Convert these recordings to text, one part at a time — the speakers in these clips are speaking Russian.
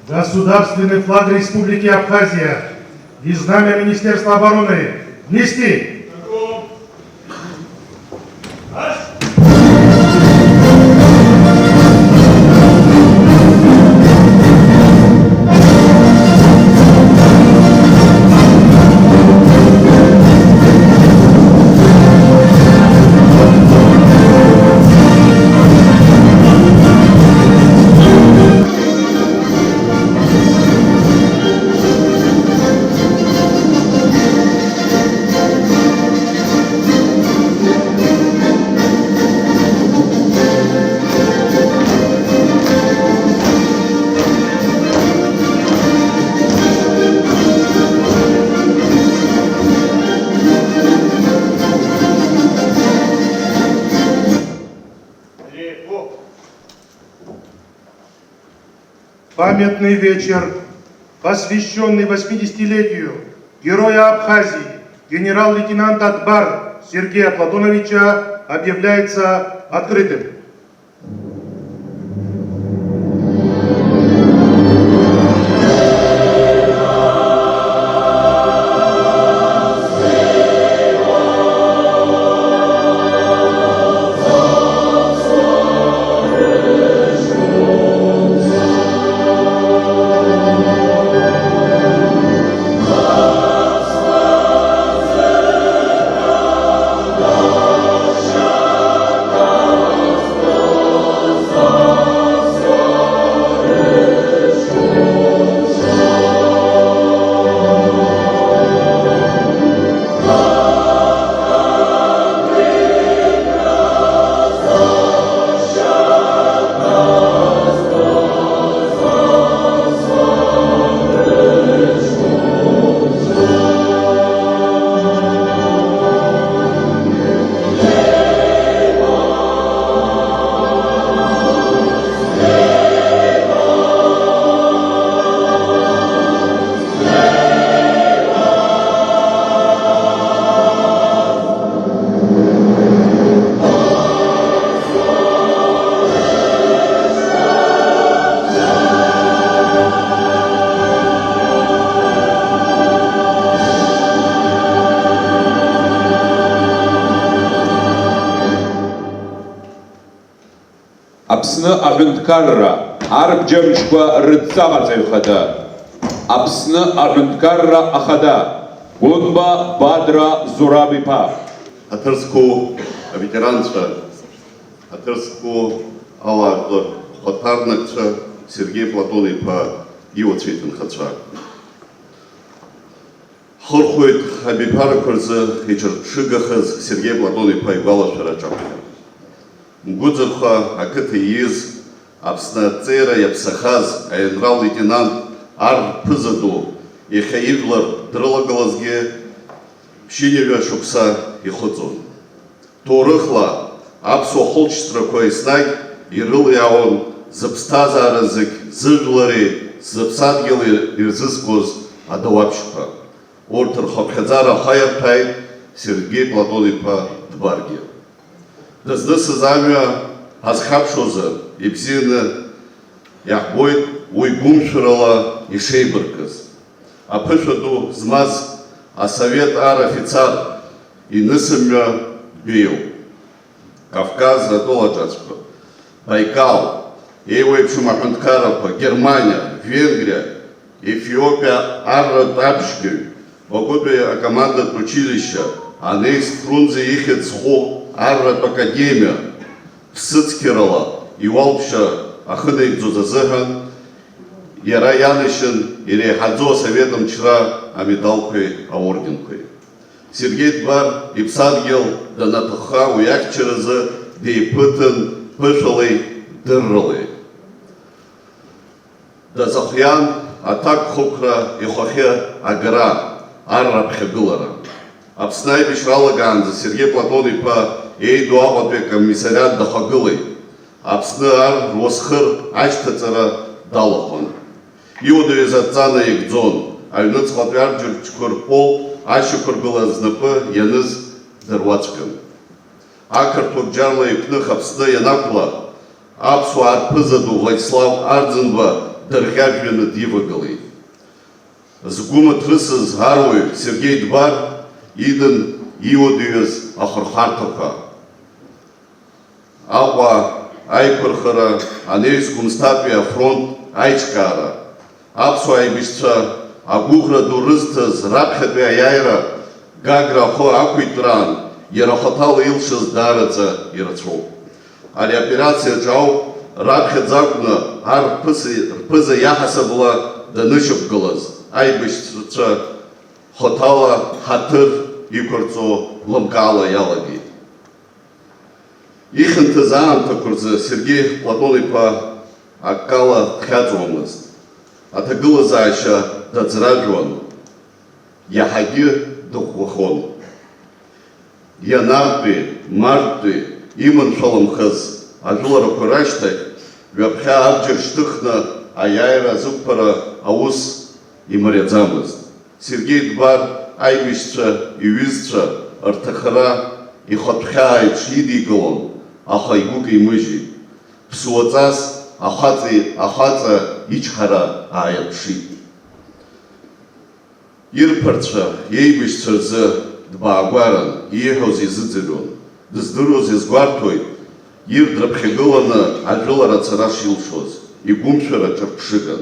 Государственный флаг Республики Абхазия и знамя Министерства обороны внести. Памятный вечер, посвященный 80-летию героя Абхазии, генерал-лейтенанта Атбар Сергея Платоновича, объявляется открытым. Аԥсны аҳәынҭқарра арбџьаршьқәа рыдҵамаҵаҩхада, Аԥсны аҳәынҭқарра ахада, Гәынба Бадра Зураб-иԥа. Аҭырсқәоу аветеранцәа, аҭырсқәоу алаҟәы хәаҭарнакцәа Сергеи Платон-иԥа иуацәа иҭынхацәа. Ҳхырхәоит абиԥарақәа рзы иҿырԥшыгахаз Сергеи Платон-иԥа игәалашәара аҿаԥхьа. Мгәыӡырха ақыҭа ииз Аԥсны аҵеира иаԥсахаз аенерал-леитенант ар ԥызаду иахьа ижәлар дрылагылазгьы ԥшьынҩажәа шықәса ихыҵуан. Ҭоурыхла аԥсуа хәылҵшьҭрақәа еснагь ирылиаауан зыԥсҭазаара зегь зыжәлари зыԥсадгьыли ирзызкуаз адауаԥшьқәа. Урҭ рхыԥхьаӡара ахаирҭәааит Сергеи Платон-иԥа Дбаргьы. Дызнысыз амҩа ҳазхьаԥшуазар ибзианы иаҳбоит уи гәымшәарала ишеибаркыз. Аԥышәа ду змаз асовет ар офицар инысымҩа дҩеиуп. Кавказ атәылаҿацәқәа, Байкал, еиуеиԥшым аҳәынҭқаррақәа, Германия, Венгрия, Ефиопиа арратә абжьгаҩ, Бакәытәи акомандатә училища, Анеис Фрунзе ихьӡ зху арратә академиа, ԥсыцқьарала иуалԥшьа ахынаигӡоз азыҳәан иара ианашьын иреиҳаӡоу асовет мчра амедалқәеи аорденқәеи. Сергеи Дбар иԥсадгьыл данаҭахха уи ахьчаразы деиԥыҭын ԥышәалеи дырралеи. Дазыхиан аҭакәхықәра ихахьы агара, арраԥхьагылара. Аԥсны аибашьра алагаанӡа Сергеи Платон-иԥа еиду аҟәатәи акомиссариат дахагылеит. Аԥсны ар руасхыр ашьҭаҵара далахәын. Иуадаҩыз адҵа наигӡон, аҩныҵҟатәи арбџьарчқәа рпол ашьақәыргыла знапы ианыз дыруаӡәкын. Ақырҭуа бџьарла иԥных Аԥсны ианақәла, аԥсуаа арԥызаду Владислав Арӡынба дырхьажәҩаны дивагылеит. Згәы маҭрысыз аруаҩ Сергеи Дбар идан иуадаҩыз ахырхарҭақәа. Аҟәа аиқәырхара, анеис Гәымсҭатәи афронт аиҿкаара, аԥсуа аибашьцәа агәыӷра ду рызҭаз раԥхьатәи аиааира Гагра ахы ақәиҭраан, иара хаҭала илшаз даараӡа ирацәоуп. Ари аоперациаҿы ауп раԥхьаӡа акәны ар рԥыза иаҳасабала данышьақәгылаз аибашьцәа хаҭала ҳаҭыр иқәырҵо лымкаала иалагеит. Ихьанҭаз аамҭақәа рзы Сергеи Платон-иԥа аккала дхьаҵуамызт. Аҭагылазаашьа даӡражәуан, иаҳагьы дыӷәӷәахон. Ианартәи, марттәи иманшәаламхаз ажәыларақәа рашьҭахь ҩаԥхьа абџьар шьҭыхны аиааира азықәԥара аус имариаӡамызт. Сергеи Дбар аибашьцәа, иҩызцәа рҭахара ихатәхьаа аиԥш идикылон, аха игәы каимыжьит. Ԥсуаҵас ахаҵа ичҳара ааирԥшит. Ирԥарцәа, иеибашьцәа рзы дбаагәаран, ииҳәоз изыӡырҩуан. Дыздыруаз изгәарҭоит, ир дрыԥхьагыланы ажәылара ацара шилшоз, игәымшәара ҿырԥшыган.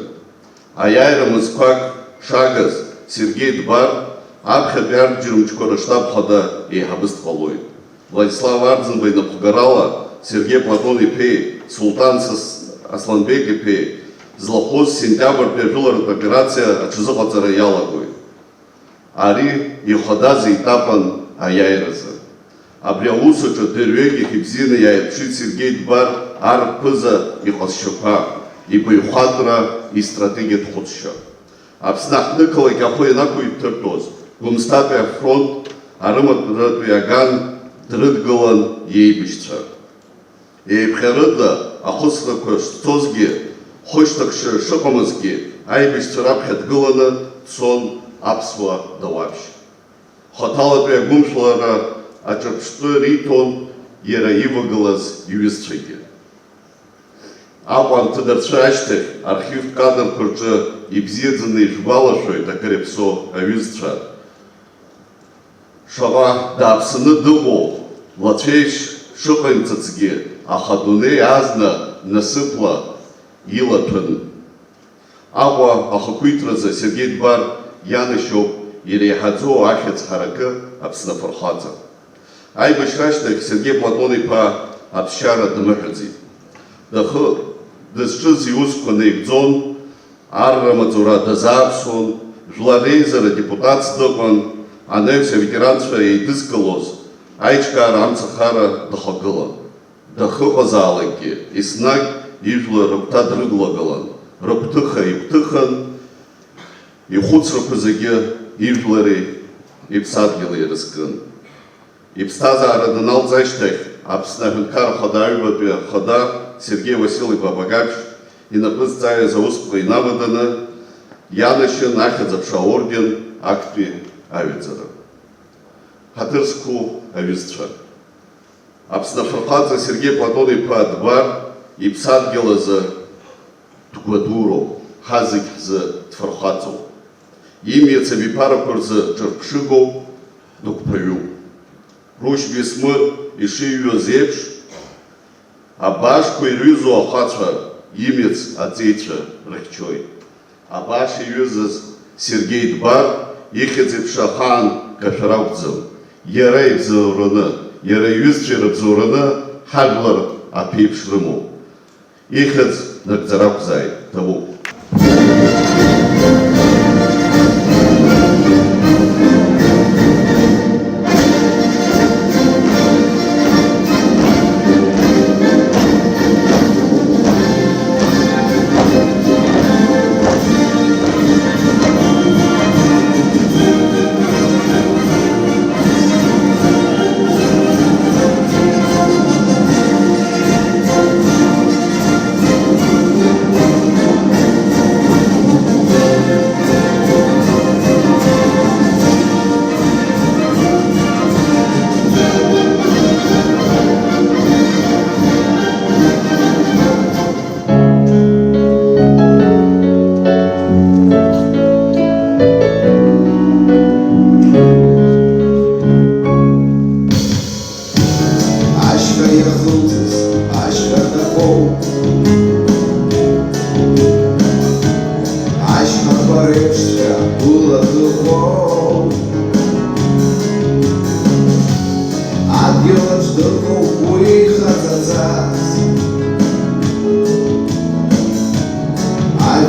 Аиааира мызқәак шагаз Сергеи Дбар аԥхьатәи арбџьармычқәа рыштаб хада еиҳабыс дҟалоит. Владислав Арӡынба инапхгарала Сергеи Платон-иԥеи Султан Асланбек-иԥеи злахәыз сентиабртәи ажәыларатә операциа аҽазыҟаҵара иалагоит. Ари ихадаз етапан аиааиразы. Абри аусаҿы дырҩегьых ибзианы иааирԥшит Сергеи Дбар ар рԥыза иҟазшьақәа, игәаҩхатәра, истратегиатә хәыцшьа. Аԥсны аҳҭнықалақь ахәы ианақәиҭыртәоз Гәымсҭатәи афронт арыматәратәи аган дрыдгылан иеибашьцәа. Еиԥхьарыда ахәыцрақәа шцозгьы, хәышьҭыхшьа шыҟамызгьы, аибашьцәа раԥхьа дгыланы дцон аԥсуа дауаԥшь. Хаҭалатәи агәымшәалара аҿырԥштәы риҭон иара ивагылаз иҩызцәагьы. Аҟәа анҭыдарцәа ашьҭахь архивтә кадрқәа рҿы ибзиаӡаны ишәгәалашәоит акыр иаԥсо аҩызцәа. Шаҟа дааԥсаны дыҟоу, лацәеишь шыҟаимҵацгьы, аха адунеи азна насыԥла илаҭәын. Аҟәа ахақәиҭразы Сергеи Дбар ианашьоуп иреиҳаӡоу ахьыӡ ҳаракы Аԥсны афырхаҵа. Аибашьра ашьҭахь Сергеи Платон-иԥа аԥсшьара дамыҳәаӡеит. Дызҿыз иусқәа наигӡон, арра маҵура дазааԥсуан, жәлар реизара депутатс дыҟан, анаҩс аветеранцәа еидызкылоз аиҿкаара амцахара дахагылан. Дахыҟазаалакгьы еснагь ижәлар рыгәҭа дрыдлагылан, рыгәҭыха игәҭыхан, ихәыцрақәа зегьы ижәлари иԥсадгьыли ирызкын. Иԥсҭазаара даналҵ ашьҭахь Аԥсны аҳәынҭқарра хада аҩбатәи ахада Сергеи Василь-иԥа Багаԥшь инапы зҵааиз аусқәа инаваданы ианашьын ахьӡ-аԥша аорден актәи аҩаӡара. Ҳаҭыр зқәу аҩызцәа. Аԥсны афырхаҵа Сергеи Платон-иԥа Дбар иԥсадгьыл азы дгәадуроуп, ҳазегь ҳзы дфырхаҵоуп. Имиц абиԥарақәа рзы ҿырԥшыгоуп, дықәԥаҩуп. Рушь Бесмыр ишиҩыз еиԥш, абаашқәа ирҩызоу ахацәа имиц аҵеицәа рыхьчоит. Абааш иҩызаз Сергеи Дбар ихьӡ еиԥш ахаан кашәар акәӡам. Иара ибзоураны, иара иҩызцәа ирыбзоураны ҳажәлар аԥеиԥш рымоуп. Ихьӡ нагӡар акәзааит, ҭабуп.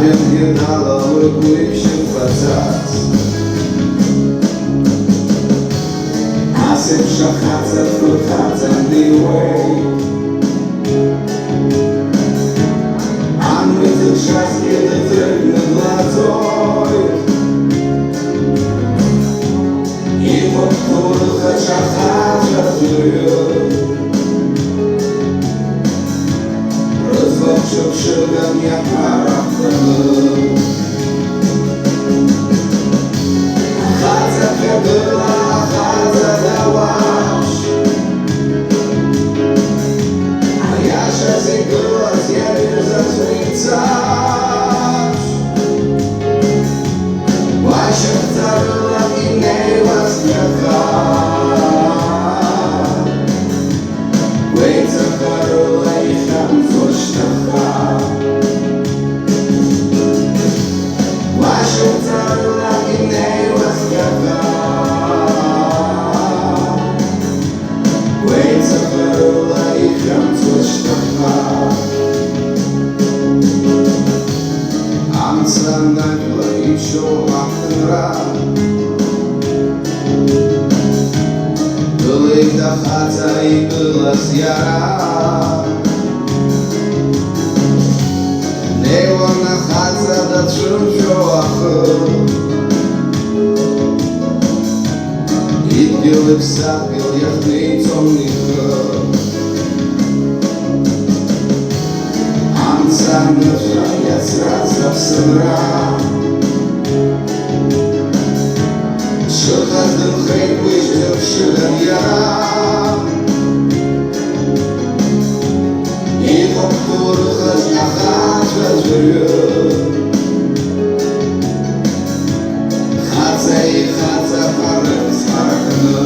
Avion jednalo łypływszy płacac A se przechadza, wchodza miłej A my ten czas kiedy drewny gladzoj I po których oczach żartują Rozłączył przygam jak parafiany Chadza była, chadza dałaś A ja się zjegła, zjawił zazwyczaj Właśnie wcałula innej łaskawa Łejca karola i tam coś taka Właśnie wcałula innej łaskawa Łejca karola i tam coś taka Amca nagle i wziąła ten rad Były ta chata i była zjara Nie ona chata da trzymczoła I biły psa bił jak nejcomnych Amca męża ja zradza psem ram Przychodem hej pójdzie przydem ja I po których choć na chatę żyje Chadza i chadza parem smakne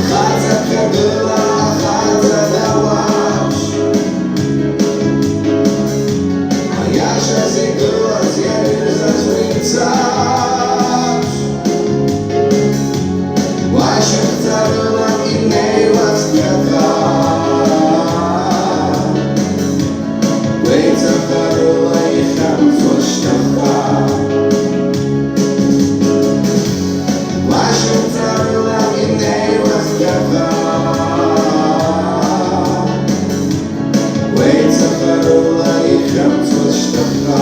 Chadza była, chadza dałaś A ja się zjegła, zjawił zazwyczaj Właśnie wcałula innej łaskawa Łejca karola i tam coś taka Właśnie wcałula innej łaskawa Łejca karola i tam coś taka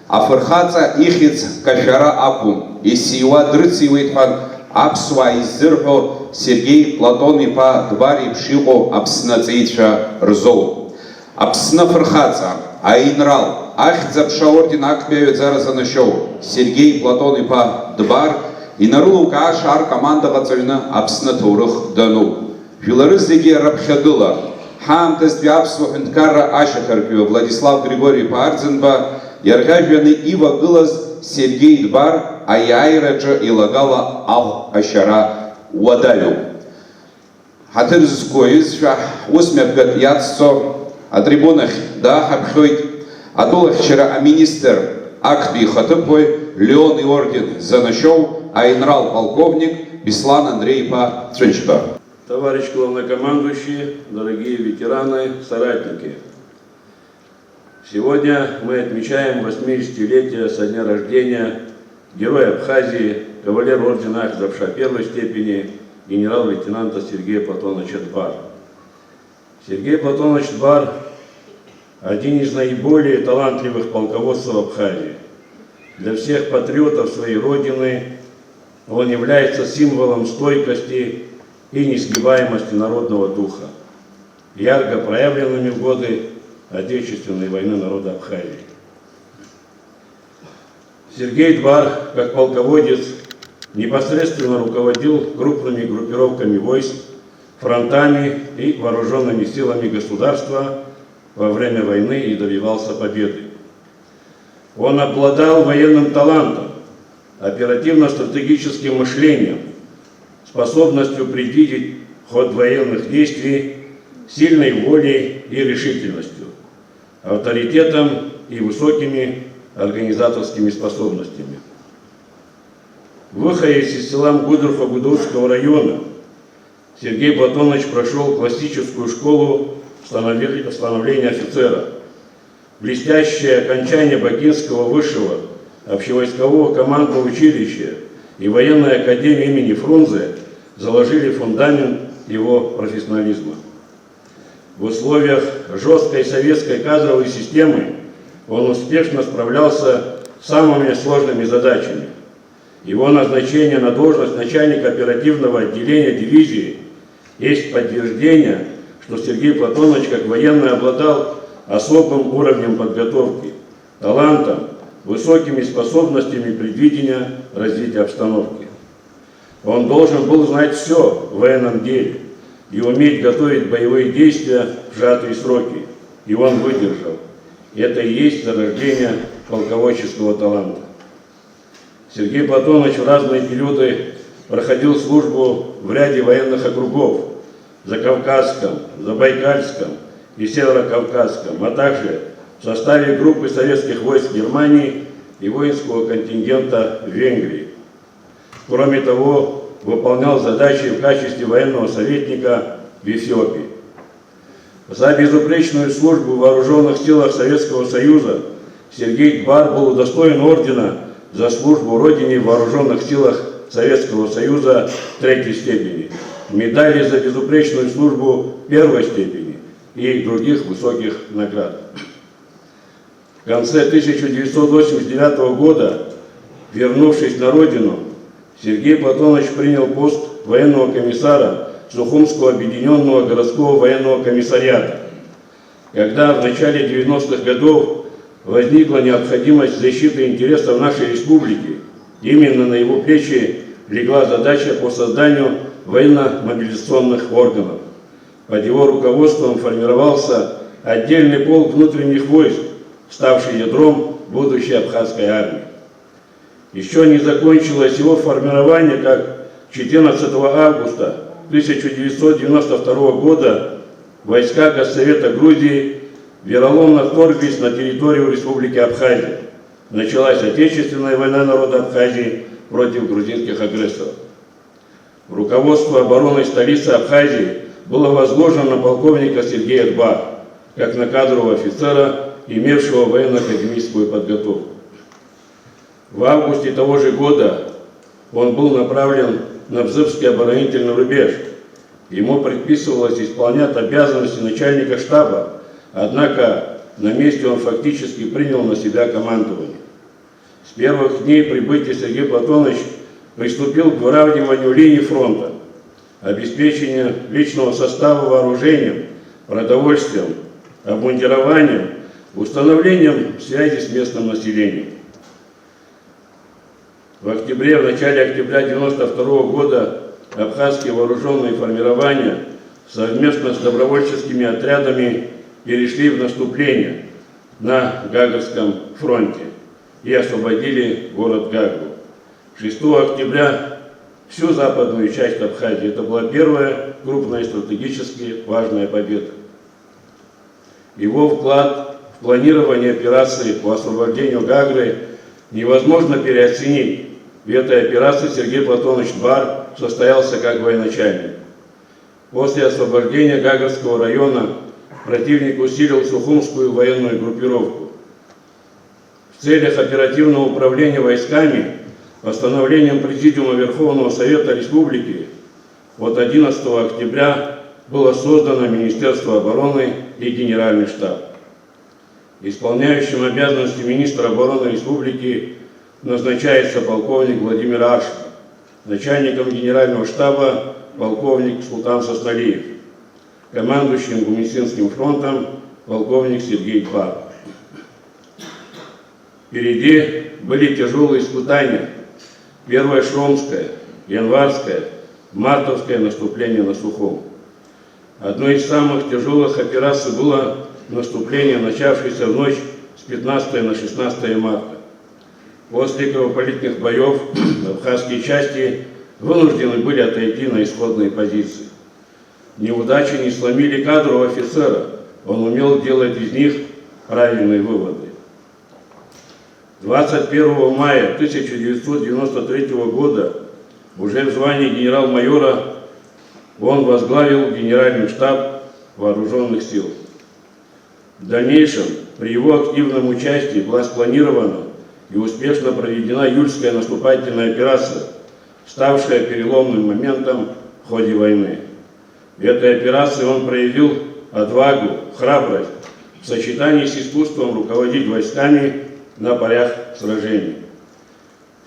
Афырхаца ихиц кашара акум, исиуа дрыциуитхан аԥсуаа иззырҳәо Сергей Платон-иԥа Дбар еиԥш иҟоу Аԥсны аҵеицәа рзоуп. Аԥсны афырхаҵа, аинрал, ахьӡ-аԥша аорден актәи аҩаӡара занашьоу Сергей Платон-иԥа Дбар инарылукааша аркоманда ҟаҵаҩны Аԥсны аҭоурых дануп. Жәлары зегьы раԥхьагыла, ҳаамҭазтәи аԥсуа ҳәынҭқарра ашьаҭарҳәаҩы Владислав Григорий-иԥа Арӡынба иарӷьажәҩаны ивагылаз Сергей Дбар аиааираҿы илагала аӷә ашьара уадаҩуп. Ҳаҭыр зқәыҩызшәа ус мҩаԥгатә иацҵо атрибунахь дааҳаԥхьоит атәылахьчара аминистр актәи ихаҭыԥуаҩ Леон иорден занашьоу аинрал-полковник Беслан Андреи-иԥа Ҵәыџьба. Товарищ главнокомандующий, дорогие ветераны, соратники! Сегодня мы отмечаем 80-летие со дня рождения героя Абхазии, кавалер ордена Ахтзапша первой степени, генерал-лейтенанта Сергея Платоновича Дбар. Сергей Платонович Дбар – один из наиболее талантливых полководцев Абхазии. Для всех патриотов своей родины он является символом стойкости и несгибаемости народного духа, ярко проявленными в годы Отечественной войны народа Абхазии. Сергей Дбар, как полководец, непосредственно руководил крупными группировками войск, фронтами и вооруженными силами государства во время войны и добивался победы. Он обладал военным талантом, оперативно-стратегическим мышлением, способностью предвидеть ход военных действий, сильной волей и решительностью, авторитетом и высокими организаторскими способностями. Выходец из села Мгудорфа Гудовского района, Сергей Платонович прошел классическую школу становления офицера. Блестящее окончание Бакинского высшего общевойскового командного училища и военной академии имени Фрунзе заложили фундамент его профессионализма. В условиях жесткой советской кадровой системы он успешно справлялся с самыми сложными задачами. Его назначение на должность начальника оперативного отделения дивизии есть подтверждение, что Сергей Платонович как военный обладал особым уровнем подготовки, талантом, высокими способностями предвидения развития обстановки. Он должен был знать все в военном деле и уметь готовить боевые действия в сжатые сроки. И он выдержал. Это и есть зарождение полководческого таланта. Сергей Платонович в разные периоды проходил службу в ряде военных округов в Закавказском, Забайкальском и Северокавказском, а также в составе группы советских войск Германии и воинского контингента в Венгрии. Кроме того, выполнял задачи в качестве военного советника в Эфиопии. За безупречную службу в вооруженных силах Советского Союза Сергей Дбар был удостоен ордена за службу Родине в вооруженных силах Советского Союза 3-й степени, медали за безупречную службу 1-й степени и других высоких наград. В конце 1989 года, вернувшись на родину, Сергей Платонович принял пост военного комиссара Сухумского объединенного городского военного комиссариата. Когда в начале 90-х годов возникла необходимость защиты интересов нашей республики, именно на его плечи легла задача по созданию военно-мобилизационных органов. Под его руководством формировался отдельный полк внутренних войск, ставший ядром будущей абхазской армии. Еще не закончилось его формирование, как 14 августа 1992 года войска Госсовета Грузии вероломно вторглись на территорию Республики Абхазия. Началась Отечественная война народа Абхазии против грузинских агрессоров. Руководство обороны столицы Абхазии было возложено на полковника Сергея Дбара, как на кадрового офицера, имевшего военно-академическую подготовку. В августе того же года он был направлен на Бзыбский оборонительный рубеж. Ему предписывалось исполнять обязанности начальника штаба, однако на месте он фактически принял на себя командование. С первых дней прибытия Сергей Платонович приступил к выравниванию линии фронта, обеспечению личного состава вооружением, продовольствием, обмундированием, установлением связи с местным населением. В начале октября 1992 года абхазские вооруженные формирования совместно с добровольческими отрядами перешли в наступление на Гагарском фронте и освободили город Гагру. 6 октября всю западную часть Абхазии. Это была первая крупная стратегически важная победа. Его вклад в планирование операции по освобождению Гагры невозможно переоценить. В этой операции Сергей Платонович Дбар состоялся как военачальник. После освобождения Гагарского района противник усилил Сухумскую военную группировку. В целях оперативного управления войсками постановлением Президиума Верховного Совета Республики от 11 октября было создано Министерство обороны и Генеральный штаб. Исполняющим обязанности министра обороны Республики назначается полковник Владимир Ашин, начальником Генерального штаба полковник Султан Сосналиев, командующим Гумисинским фронтом полковник Сергей Дбар. Впереди были тяжелые испытания. Первое Шромское, Январское, Мартовское наступление на Сухум. Одной из самых тяжелых операций было наступление, начавшееся в ночь с 15 на 16 марта. После кровопролитных боев абхазские части вынуждены были отойти на исходные позиции. Неудачи не сломили кадрового офицера, он умел делать из них правильные выводы. 21 мая 1993 года уже в звании генерал-майора он возглавил Генеральный штаб Вооруженных сил. В дальнейшем при его активном участии была спланирована и успешно проведена июльская наступательная операция, ставшая переломным моментом в ходе войны. В этой операции он проявил отвагу, храбрость в сочетании с искусством руководить войсками на полях сражений.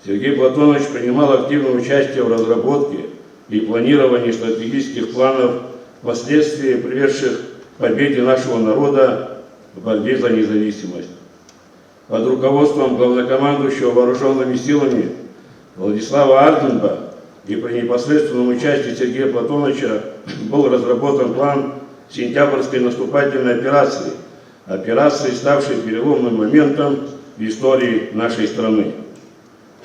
Сергей Платонович принимал активное участие в разработке и планировании стратегических планов, впоследствии приведших к победе нашего народа в борьбе за независимость. Под руководством главнокомандующего вооруженными силами Владислава Арденба и при непосредственном участии Сергея Платоновича был разработан план сентябрьской наступательной операции, ставшей переломным моментом в истории нашей страны.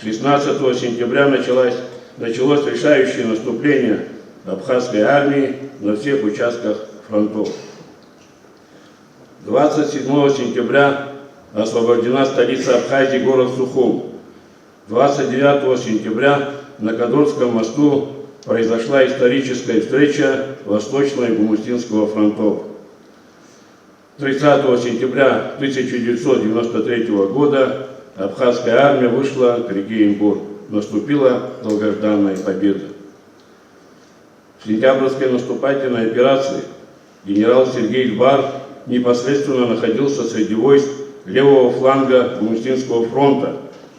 16 сентября началось решающее наступление абхазской армии на всех участках фронтов. 27 сентября освобождена столица Абхазии, город Сухум. 29 сентября на Кадорском мосту произошла историческая встреча Восточного и Гумустинского фронтов. 30 сентября 1993 года абхазская армия вышла к реке Имбур. Наступила долгожданная победа. В сентябрьской наступательной операции генерал Сергей Дбар непосредственно находился среди войск левого фланга Гумустинского фронта,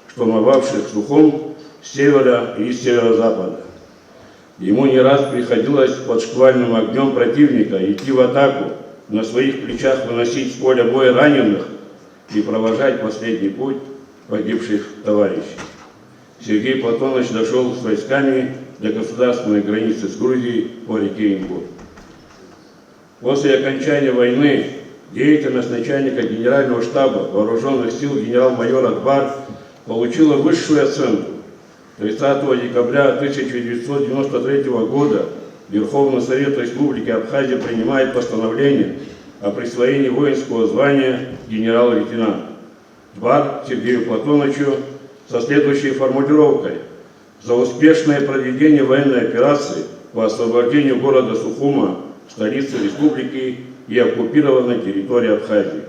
штурмовавших Сухум с севера и с северо-запада. Ему не раз приходилось под шквальным огнем противника идти в атаку, на своих плечах выносить с поля боя раненых и провожать последний путь погибших товарищей. Сергей Платонович дошел с войсками до государственной границы с Грузией по реке Имбур. После окончания войны деятельность начальника Генерального штаба Вооруженных сил генерал-майора Дбар получила высшую оценку. 30 декабря 1993 года Верховный Совет Республики Абхазия принимает постановление о присвоении воинского звания генерал-лейтенант Дбар Сергею Платоновичу со следующей формулировкой: за успешное проведение военной операции по освобождению города Сухума, столицы республики и оккупированной территории Абхазии.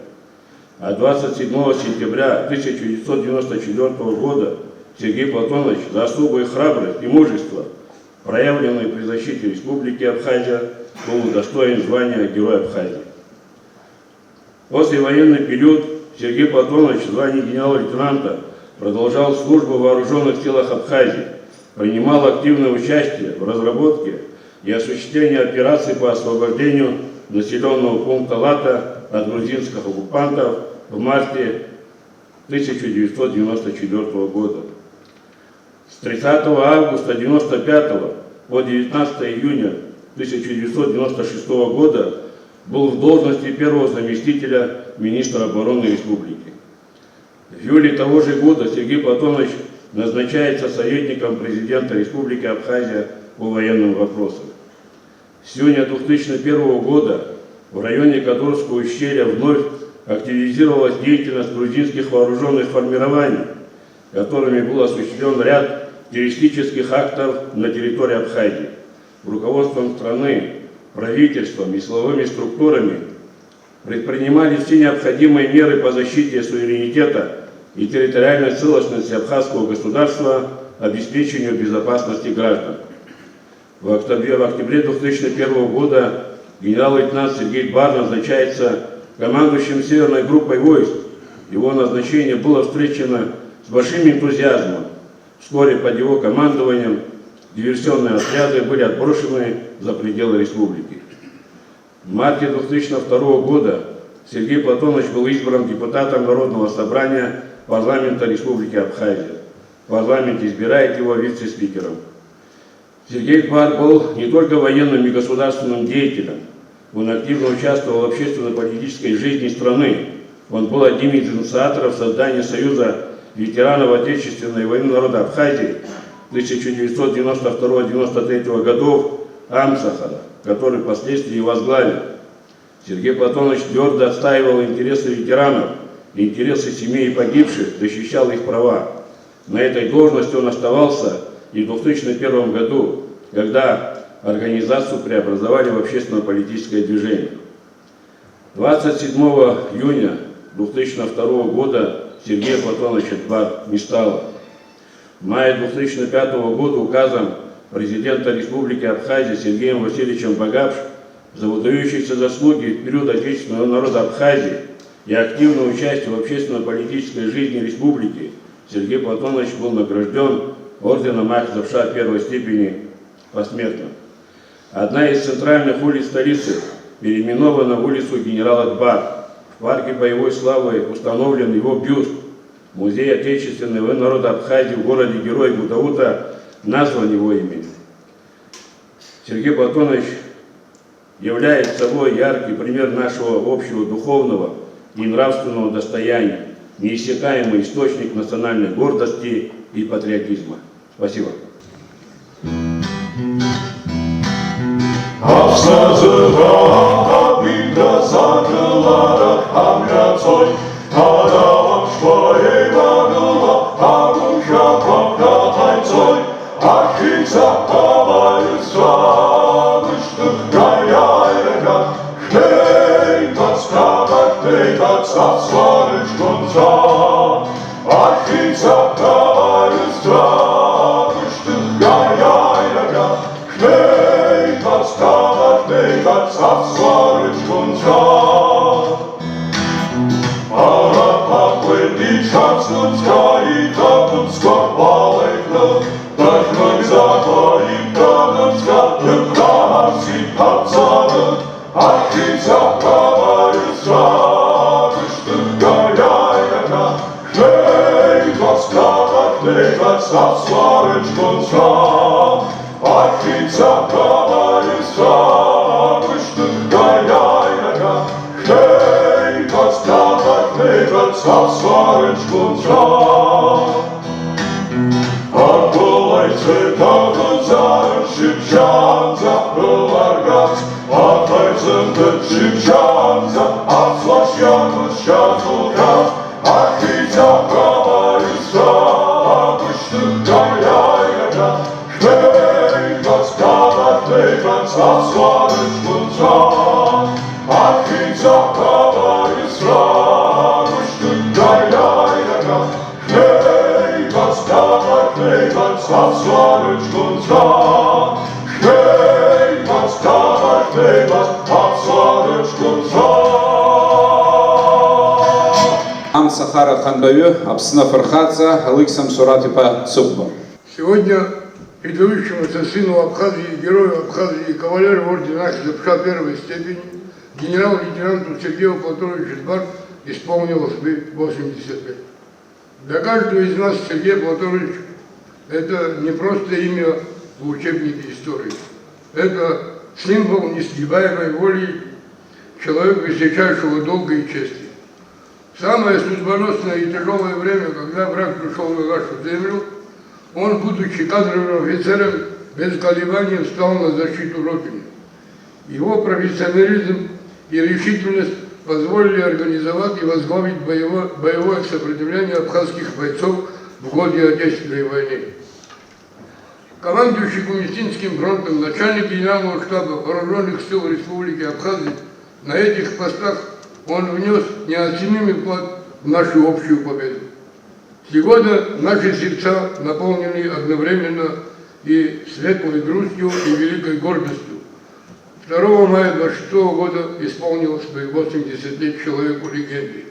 А 27 сентября 1994 года Сергей Платонович за особую храбрость и мужество, проявленные при защите республики Абхазия, был удостоен звания Героя Абхазии. Послевоенный период Сергей Платонович в звании генерала-лейтенанта продолжал службу в вооруженных силах Абхазии, принимал активное участие в разработке и осуществлении операций по освобождению населенного пункта Лата от грузинских оккупантов в марте 1994 года. С 30 августа 1995 по 19 июня 1996 года был в должности первого заместителя министра обороны республики. В июле того же года Сергей Платонович назначается советником президента Республики Абхазия по военным вопросам. С июня 2001 года в районе Кадорского ущелья вновь активизировалась деятельность грузинских вооруженных формирований, которыми был осуществлен ряд террористических актов на территории Абхазии. Руководством страны, правительством и силовыми структурами предпринимали все необходимые меры по защите суверенитета и территориальной целостности абхазского государства, обеспечению безопасности граждан. В октябре 2001 года генерал-лейтенант Сергей Дбар назначается командующим Северной группой войск. Его назначение было встречено с большим энтузиазмом. Вскоре под его командованием диверсионные отряды были отброшены за пределы республики. В марте 2002 года Сергей Платонович был избран депутатом Народного собрания парламента Республики Абхазия. Парламент избирает его вице-спикером. Сергей Дбар был не только военным и государственным деятелем, он активно участвовал в общественно-политической жизни страны. Он был одним из инициаторов создания Союза ветеранов Отечественной войны народа Абхазии 1992-1993 годов Амсахара, который впоследствии возглавил. Сергей Платонович твердо отстаивал интересы ветеранов интересы семей погибших, защищал их права. На этой должности он оставался и в 2001 году, когда организацию преобразовали в общественно-политическое движение. 27 июня 2002 года Сергея Платоновича Дбар не стало. В мае 2005 года указом президента Республики Абхазия Сергеем Васильевичем Багапш за выдающиеся заслуги в период отечественного народа Абхазии и активное участие в общественно-политической жизни республики Сергей Платонович был награжден орденом Ахзапша первой степени посмертно. Одна из центральных улиц столицы переименована в улицу генерала Дбар. В парке боевой славы установлен его бюст. Музей отечественного народа Абхазии в городе Герой Гудаута назван его именем. Сергей Платонович является собой яркий пример нашего общего духовного и нравственного достояния, неиссякаемый источник национальной гордости и патриотизма. Спасибо. Сахара Хандаю, Апсна Фархаца, Алексам Суратипа Цукбар. Сегодня предыдущемуся сыну Абхазии, герою Абхазии, кавалеру ордена Ахзапша первой степени, генерал-лейтенанту Сергею Платоновичу Дбар исполнилось бы 80 лет. Для каждого из нас Сергей Платонович – это не просто имя в учебнике истории. Это символ несгибаемой воли человека, высочайшего долга и чести. В самое судьбоносное и тяжелое время, когда враг пришел на нашу землю, он, будучи кадровым офицером, без колебаний встал на защиту Родины. Его профессионализм и решительность позволили организовать и возглавить боевое сопротивление абхазских бойцов в годы Отечественной войны. Командующий Кумистинским фронтом, начальник генерального штаба Вооруженных сил Республики Абхазия, на этих постах он внес неоценимый вклад в нашу общую победу. Сегодня наши сердца наполнены одновременно и светлой грустью, и великой гордостью. 2 мая 26 года исполнилось бы 80 лет человеку-легенде,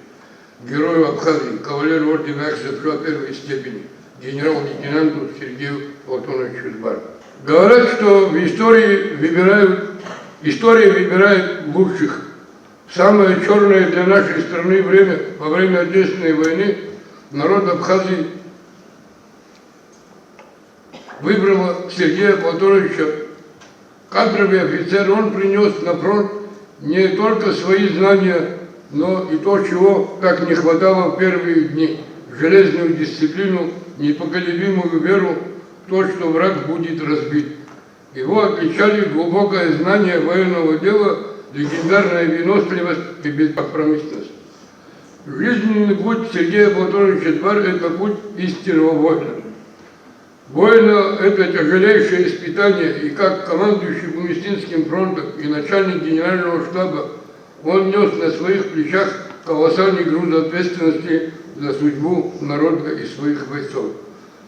герою Абхазии, кавалеру ордена Ахзапша первой степени, генерал-лейтенанту Сергею Платоновичу Дбару. Говорят, что в история выбирает лучших. Самое черное для нашей страны время, во время Отечественной войны, народ Абхазии выбрал Сергея Платоновича. Кадровый офицер, он принес на фронт не только свои знания, но и то, чего так не хватало в первые дни. Железную дисциплину, непоколебимую веру в то, что враг будет разбит. Его отличали глубокое знание военного дела, легендарная выносливость и беспромысленность. Жизненный путь Сергея Платоновича Двар – это путь истинного воина. Воина – это тяжелейшее испытание, и как командующий Буместинским фронтом и начальник генерального штаба он нес на своих плечах колоссальный груз ответственности за судьбу народа и своих бойцов.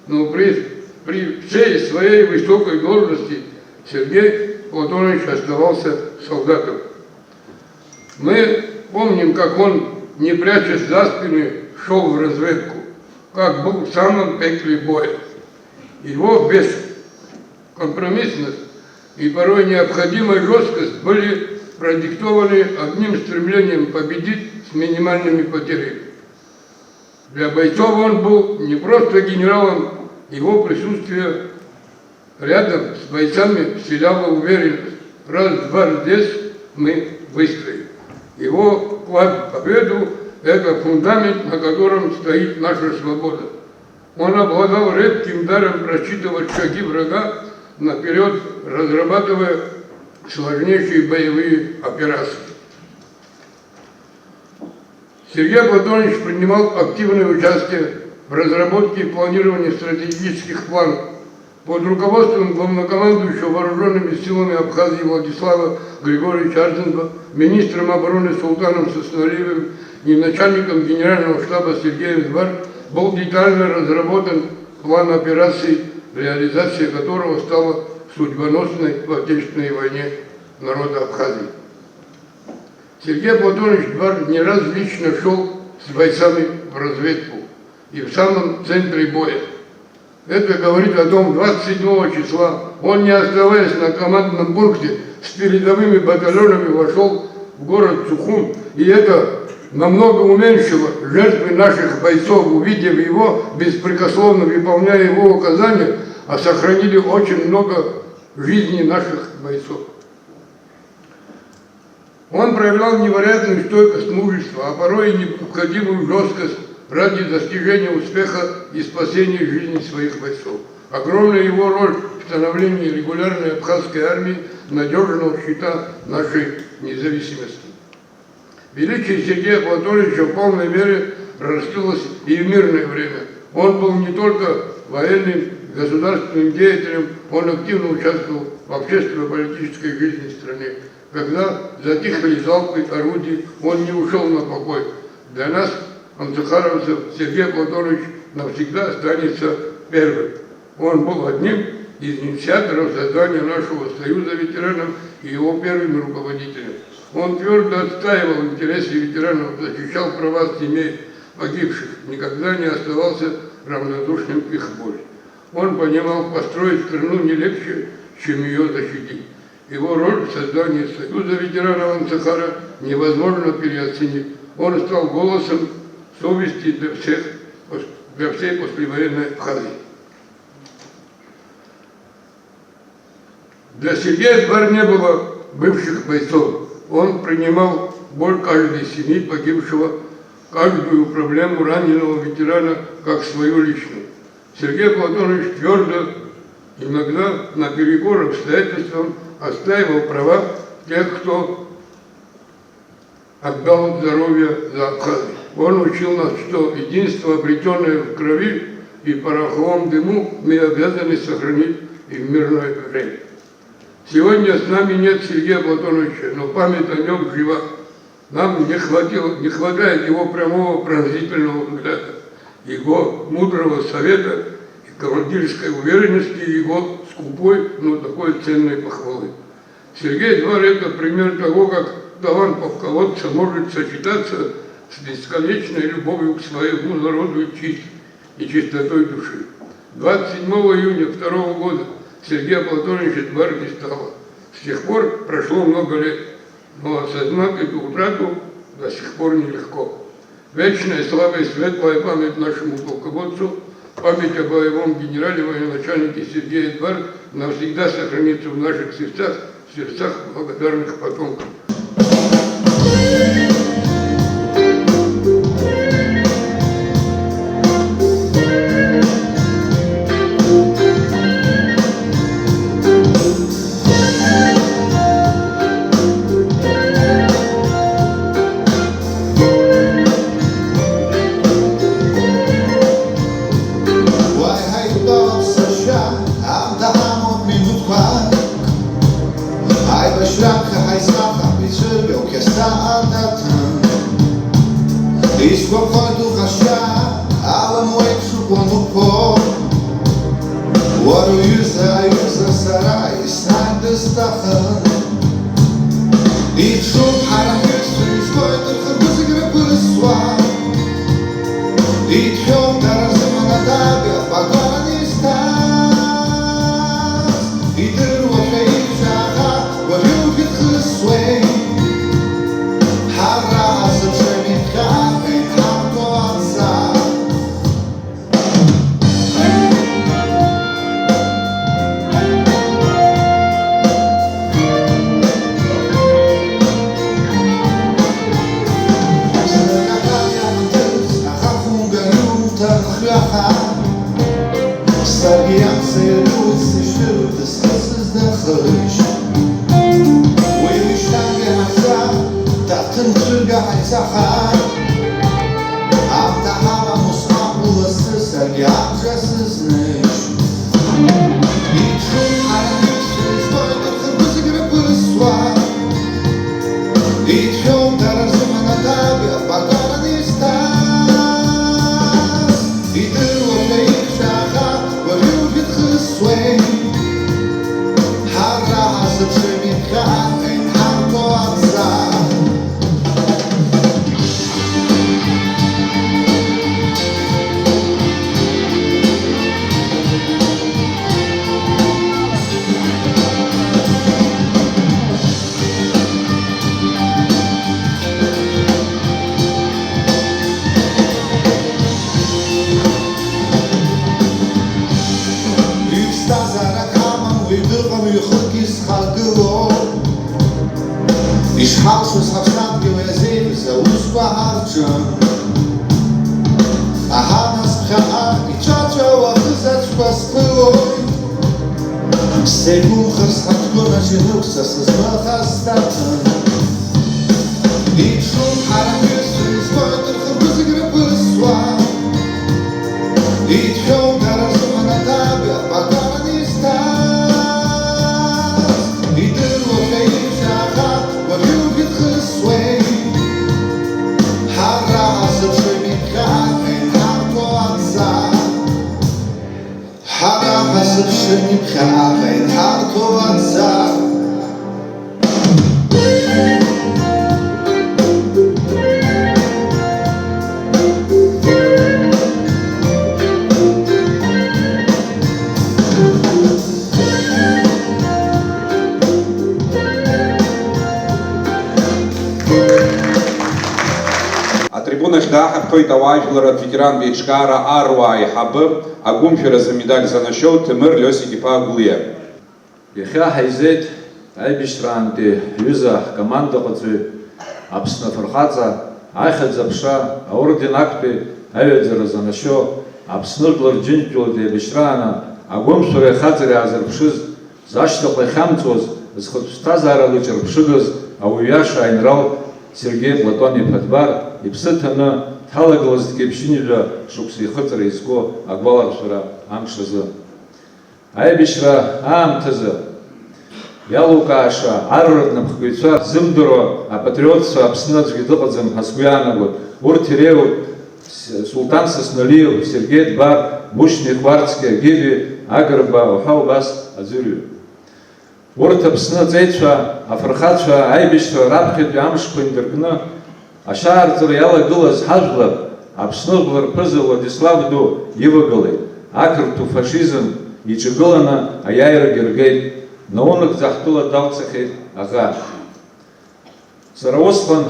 Но при всей своей высокой должности Сергей Платонович оставался солдатом. Мы помним, как он, не прячась за спины, шел в разведку, как был в самом пекле боя. Его бескомпромиссность и порой необходимая жесткость были продиктованы одним стремлением победить с минимальными потерями. Для бойцов он был не просто генералом, его присутствие рядом с бойцами вселяло уверенность. Раз-два здесь мы выстоим. Его вклад в победу – это фундамент, на котором стоит наша свобода. Он обладал редким даром просчитывать шаги врага, наперед разрабатывая сложнейшие боевые операции. Сергей Платонович принимал активное участие в разработке и планировании стратегических планов. Под руководством главнокомандующего вооруженными силами Абхазии Владислава Григорьевича Арзенова, министром обороны Султаном Сосноливым и начальником генерального штаба Сергеем Двар был детально разработан план операций, реализация которого стала судьбоносной в Отечественной войне народа Абхазии. Сергей Платонович Двар не раз лично шел с бойцами в разведку и в самом центре боя. Это говорит о том, 27 числа он, не оставаясь на командном пункте, с передовыми батальонами вошел в город Сухум, и это намного уменьшило жертвы наших бойцов, увидев его, беспрекословно выполняя его указания, а сохранили очень много жизней наших бойцов. Он проявлял невероятную стойкость, мужество, а порой и необходимую жесткость ради достижения успеха и спасения жизни своих бойцов. Огромная его роль в становлении регулярной абхазской армии надежного щита нашей независимости. Величие Сергея Платоновича в полной мере раскрылось и в мирное время. Он был не только военным, государственным деятелем, он активно участвовал в общественно-политической жизни страны. Когда затихли залпы орудий, он не ушел на покой. Для нас, амцахаровцев, Сергей Платонович навсегда останется первым. Он был одним из инициаторов создания нашего союза ветеранов и его первым руководителем. Он твердо отстаивал интересы ветеранов, защищал права семей погибших, никогда не оставался равнодушным к их боли. Он понимал, построить страну не легче, чем ее защитить. Его роль в создании союза ветеранов Амцахара невозможно переоценить. Он стал голосом совести для всей послевоенной Абхазии. Для Сергея Двар не было бывших бойцов. Он принимал боль каждой семьи погибшего, каждую проблему раненого ветерана как свою личную. Сергей Платонович твердо, иногда наперекор обстоятельствам, отстаивал права тех, кто отдал здоровье за Абхазию. Он учил нас, что единство, обретенное в крови и пороховом дыму, мы обязаны сохранить и в мирное время. Сегодня с нами нет Сергея Платоновича, но память о нем жива. Нам не хватает его прямого пронзительного взгляда, его мудрого совета и командирской уверенности, и его скупой, но такой ценной похвалы. Сергей Двар – это пример того, как талант полководца может сочетаться с бесконечной любовью к своему народу и чистотой души. 27 июня 2 года Сергея Платоновича Двар не стало. С тех пор прошло много лет, но осознать эту утрату до сих пор нелегко. Вечная слава и светлая память нашему полководцу, память о боевом генерале, военачальнике Сергея Двар навсегда сохранится в наших сердцах благодарных потомков. гыло Уару юза сара иснаг дыстахан Итшуп харахюсу изгойдыр хырбызыгры пысва Итхём таразымана табя багаран истас Идыр вахаим жаха варюгит хысвей Харра асып шемитха эй хамто атса Sargiam seyrut sishlut skhis da khrish Ve mishtan gehatsa tatn khirga haysaha Avta hava musmaq ulası sargiam jasız nish Itshum haramisiz boyda khrbızı gibi pısva Itshum tarazımana tabi bagaran istas Idır vafayim şaha وجودك خسوين حرة حسب شميت خافين حرطو أبزار Ишхалшус хавштам гевезеви за узба харчан Аханас пхаа ичача вахызач паспылой Сегун хырсхаткуна жинукса сызмахастатан Ичшум харамюсу изгойдыр хырбызыгры пысва Итхём таразымана табя багаран истас Идыр вахаим шаха وجودك خسوين حرة عصب شميت خافين حرطو أبزار حرة عصب شميت خافين حرطو أبزار Атрибунах дахар тавайфларат ветеран Бейчкара Аруа и Хабыб, агумфера за медаль за насчет Тимыр Лёсикипа Гулия. Иахьа ҳаизеит аибашьраантәи ҩыза командаҟаҵаҩ Аԥсны афырхаҵа аихаӡа аԥша аорден актәи аҩаӡара занашьо Аԥсны Жәлар Џьынџьтәылатәи аибашьрааны агәымшәареи ахаҵареи аазырԥшыз зашьҭахь иахьамҵуаз зхатә ԥсҭазаара лыҿырԥшыгаз ауаҩ иаша аинрал Сергей Платон-иԥа Дбар иԥсы ҭаны дҳалагылазҭгьы ԥшьынҩажәа шықәса ихыҵра изго агәаларшәара амш азы. Аибашьра аамҭазы иалукааша арратә напхгаҩцәа зымдыруа апатриотцәа Аԥсны аӡәгьы дыҟаӡам ҳәа сгәы иаанагоит. Урҭ иреиуоуп Султан Сосналиев, Сергей Дбар, Мушьни Хварцкий, Гиви, Агрба уҳәа убас аӡәырҩы. Урҭ Аԥсны аҵеицәа, афырхацәа аибашьра раԥхьатәи амшқәа индыркны ашьаарҵара иалагылаз ҳажәлар Аԥсны Жәлар ԥыза Владислав Ду ивагылеит. Ақырҭуа фашизм иҿагыланы аиааирагьы ргеит. Наунагӡа ҳтәыла далцахьеит аӷа. Сара усҟан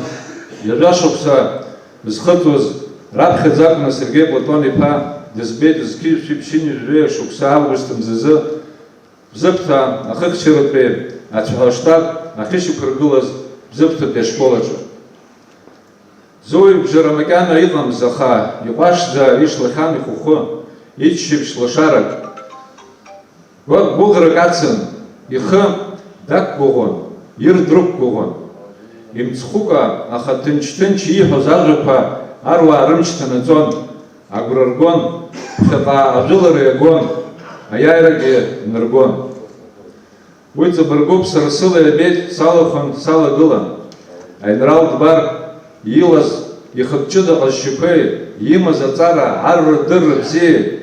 ҩажәа шықәса зхыҵуаз раԥхьаӡа акәны Сергей Платон-иԥа дызбеит зқьышәи ԥшьынҩажәи шықәса август мзазы Бзыԥҭа ахыхьчаратәи ацәаҳәаштаб ахьышьақәыргылаз Бзыԥҭатәи ашкол аҿы. Зоуаҩбжара макьана иҟамыз, аха иҟәашӡа ишлахьан ихәыхәы, иччаԥшь лашарак гәыӷрак ацын, ихы дақәгәыӷуан, ир дрықәгәыӷуан. Имцхәыка, аха ҭынч-ҭынч ииҳәоз ажәақәа аруаа рымч ҭанаҵон, агәра ргон, ԥхьаҟа ажәылара иагон, аиааирагьы ныргон. Уи ҵабыргуп, сара сыла иабеит, салахәын, салагылан. Аинрал Дбар илаз, ихыԥ ҷыда ҟазшьақәеи, имаз аҵара арра-дырра бзиеи,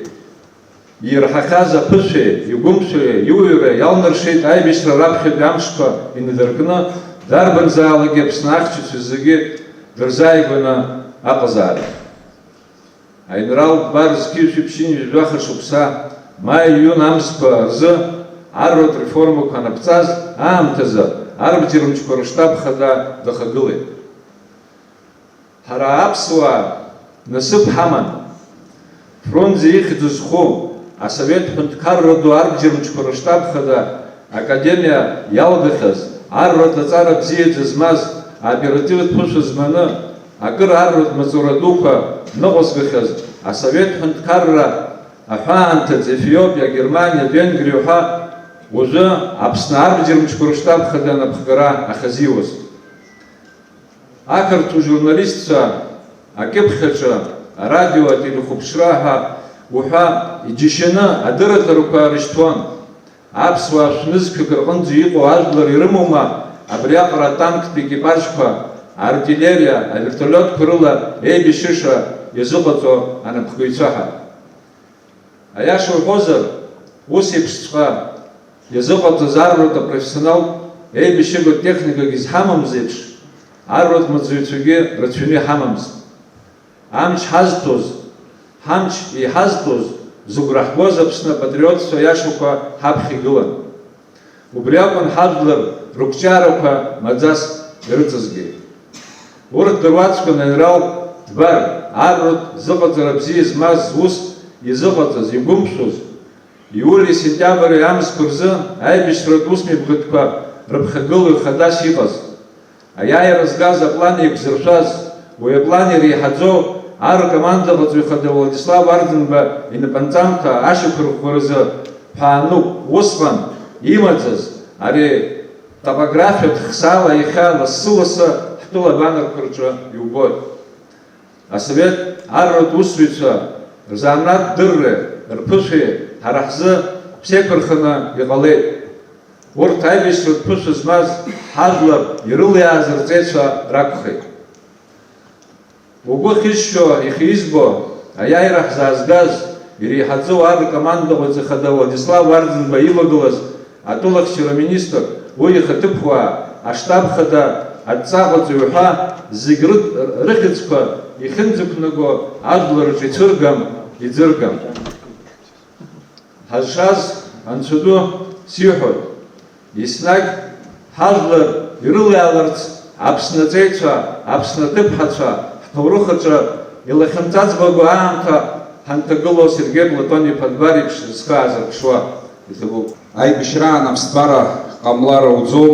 ирҳахаз аԥышәеи, игәымшәеи, иуҩреи иалнаршеит аибашьра раԥхьатәи амшқәа инадыркны, дарбанзаалакгьы Аԥсны ахьчацәа зегьы дырзааигәаны аҟазаара. Аинрал Бар зқьышәиԥшьынҩ жәаха шықәса маи-июн амзқәа рзы арратә реформақәа анаԥҵаз аамҭазы арбџьармычқәа рыштаб хада дахагылеит. Ҳара аԥсуаа насыԥ ҳаман, Фрунзе ихьӡ зху асовет ҳәынҭқарра ду арбџьармычқәа рыштаб хада академиа иалгахьаз, арратә аҵара бзиаӡа змаз, аоперативтә ԥышәа зманы, акыр арратә маҵура дуқәа ныҟәызгахьаз асовет ҳәынҭқарра аҳәаанҭаӡ Ефиопиа, Германия, Венгриа ҳәа уажәы Аԥсны арбџьармычқәа рыштаб хада анапхгара ахазиуаз. Ақырҭуа журналистцәа акьыԥхьаҿы арадио, ателехәаԥшра ҳәа уҳәа иџьашьаны адырраҭарақәа рышьҭуан. Аԥсуаа шәнызқьҩык рҟынӡа иҟоу ажәлар ирымоума абриаҟара атанктә екипажқәа, аартиллериа, авертолиотқәа рыла еибашьыша иазыҟаҵо анапхгаҩцәа ҳәа. Аиаша уҳәозар, ус еиԥшҵәҟьа иазыҟаҵаз арратә апрофессионалтә еибашьыгатә техникак изҳамамыз еиԥш, арратә маҵуҩцәагьы рацәаны иҳамамызт. Амч ҳазҭоз, ҳамч иҳазҭоз, зыгәра ҳгоз Аԥсны апатриотцәа иашақәа ҳаԥхьа игылан. Убри акәын ҳажәлар рықәҿиарақәа маӡас ирыҵазгеит. Урҭ дыруаӡәкын аинрал Дбар арратә зыҟаҵара бзиа змаз ус изыҟаҵаз, игәымшәоз, иули-сентиабри амзқәа рзы аибашьратә усмҩаԥгатәқәа рыԥхьагылаҩ хадас иҟаз, аиааира згаз аплан еиқәзыршәаз, уи аплан иреиҳаӡоу аркомандаҟаҵаҩ хада Владислав Арденба инапынҵамҭа ашьақәырӷәӷәа рзы ԥаануп усҟан имаӡаз ари топографиатә хсаала иахьа лассы-лассы ҳтәыла абанарқәа рҿы иубоит. Асовет арратә усзуҩцәа рзанааҭтә дырреи рԥышәеи ҳара ҳзы ԥсеиқәырханы иҟалеит. Урҭ аибашьратә ԥышәа змаз ҳажәлар ирылиааз рҵеицәа ракәхеит. Угәы хьызшьо, ихы-избо, аиааира ҳзаазгаз, иреиҳаӡоу аркомандаҟаҵаҩ хада Владислав Арденба илагылаз атәылахьчара министр, уи ихаҭыԥуаа, аштаб хада, адҵаҟаҵаҩ ҳәа зегь рыхьыӡқәа ихьынӡақәнаго ажәлар рҿы ицәыргам, иӡыргам. Ҳазшаз Анцәа ду сиҳәоит, еснагь ҳажәлар ирылиааларц Аԥсны аҵеицәа, Аԥсны аҭыԥҳацәа ҳҭоурых аҿы илахьынҵаӡбаго аамҭа ҳанҭагылоу Сергеи Платон-иԥа Дбар еиԥш зхы аазырԥшуа иҭабуп. Аибашьраан аԥсҭбара ҟамлар ауӡом,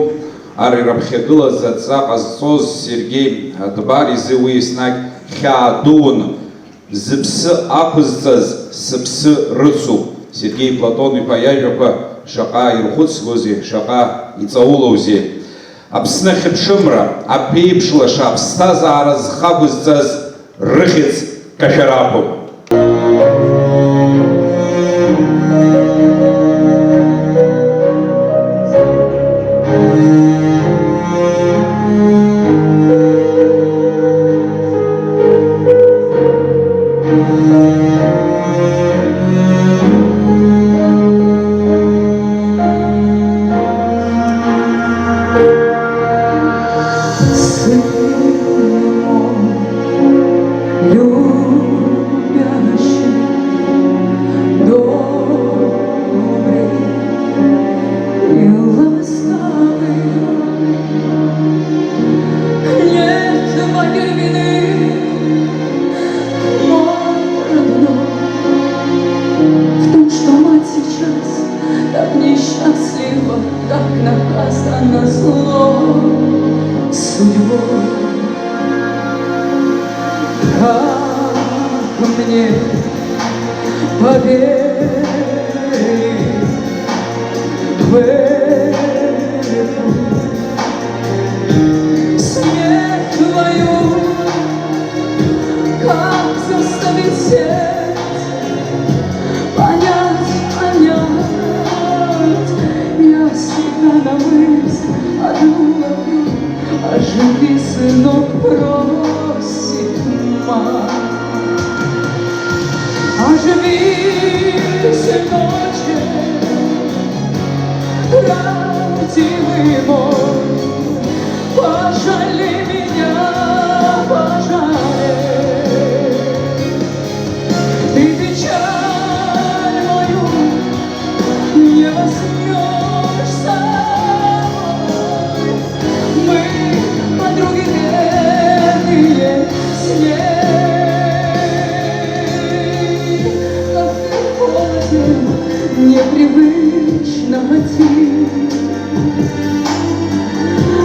ар ираԥхьагылаз адҵа ҟазҵоз Сергеи Дбар изы уи еснагь хьаа дуун, зыԥсы ақәызҵаз сыԥсы рыцуп. Сергеи Платон-иԥа иажәақәа шаҟа ирхәыцгози, шаҟа иҵаулоузеи. Аԥсны хьыԥшымра, аԥеиԥшлаша аԥсҭазаара зхагәызҵаз рыхьӡ кашәарақәоуп. Оживи, сынок, просит мать. Оживи, милый мой, пожалей меня, пожалей. Ты печаль мою не возьмешь с собой. Мы подруги верные с ней. Как ты холоден, непривычно один,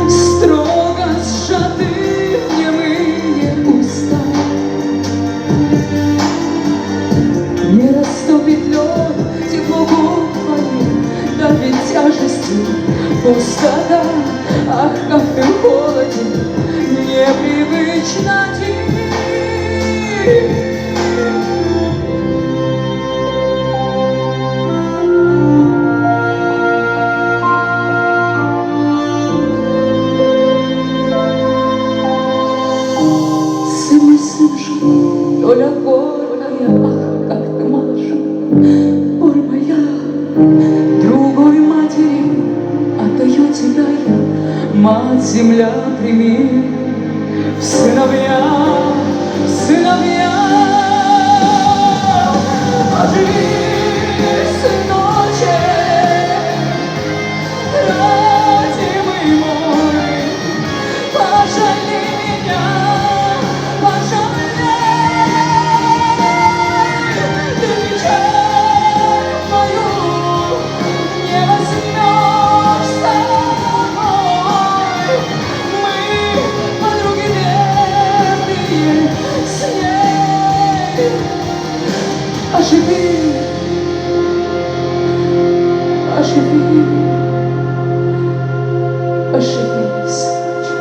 строго сжаты немые уста. Не растопит лед тепло губ твоих, давит тяжестью пустота. Ах, как ты холоден, непривычно один. Сын мой, сын, доля горькая, ах, как ты малыш, боль моя, другой матери отдаю тебя я, мать земля прими, в сыновья, оживи, сыночек, родимый мой, пожалей меня, пожалей. Ты печаль мою не возьмешь с собой. Мы подруги верные с ней. Оживи, оживи, оживи, сыночек.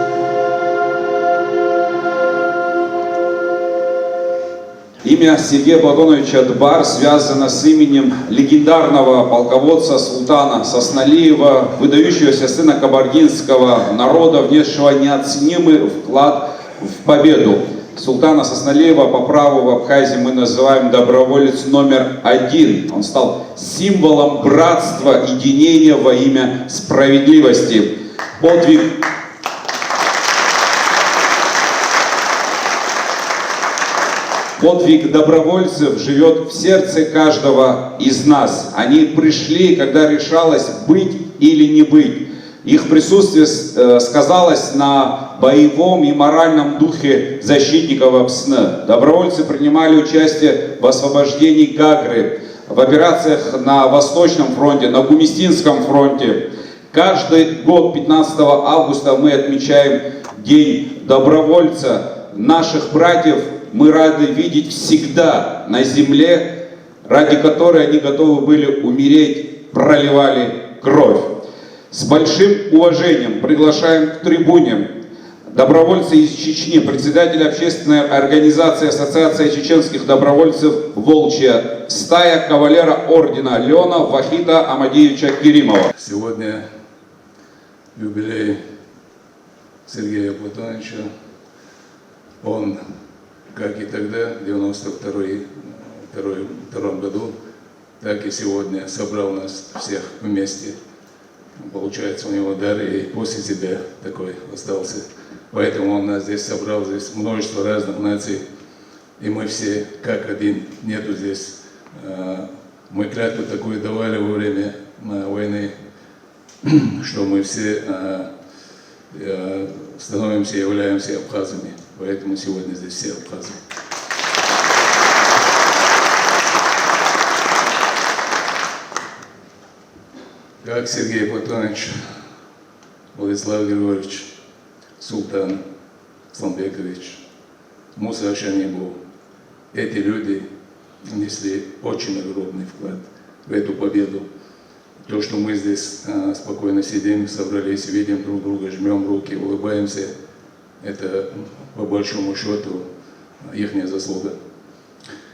Имя Сергея Платоновича Дбар связано с именем легендарного полководца Султана Сосналиева, выдающегося сына кабардинского народа, внесшего неоценимый вклад в победу. Султана Сосналиева по праву в Абхазии мы называем доброволец номер 1. Он стал символом братства, единения во имя справедливости. Подвиг добровольцев живет в сердце каждого из нас. Они пришли, когда решалось быть или не быть. Их присутствие сказалось на боевом и моральном духе защитников Апсны. Добровольцы принимали участие в освобождении Гагры, в операциях на Восточном фронте, на Гумистинском фронте. Каждый год 15 августа мы отмечаем День добровольца. Наших братьев мы рады видеть всегда на земле, ради которой они готовы были умереть, проливали кровь. С большим уважением приглашаем к трибуне добровольца из Чечни, председателя общественной организации Ассоциация чеченских добровольцев «Волчья стая», кавалера ордена Леона Вахита Амадеевича Керимова. Сегодня юбилей Сергея Платоновича. Он, как и тогда, в 1992 году, так и сегодня собрал нас всех вместе. Получается, у него дар и после себя такой остался. Поэтому он нас здесь собрал, здесь множество разных наций. И мы все как один, нету здесь. Мы клятву такую давали во время войны, что мы все становимся и являемся абхазами. Поэтому сегодня здесь все абхазы. Как Сергей Платонович, Владислав Григорьевич, Султан Сламбекович, Муса Ашанибов, эти люди внесли очень огромный вклад в эту победу. То, что мы здесь спокойно сидим, собрались, видим друг друга, жмем руки, улыбаемся, это по большому счету их заслуга.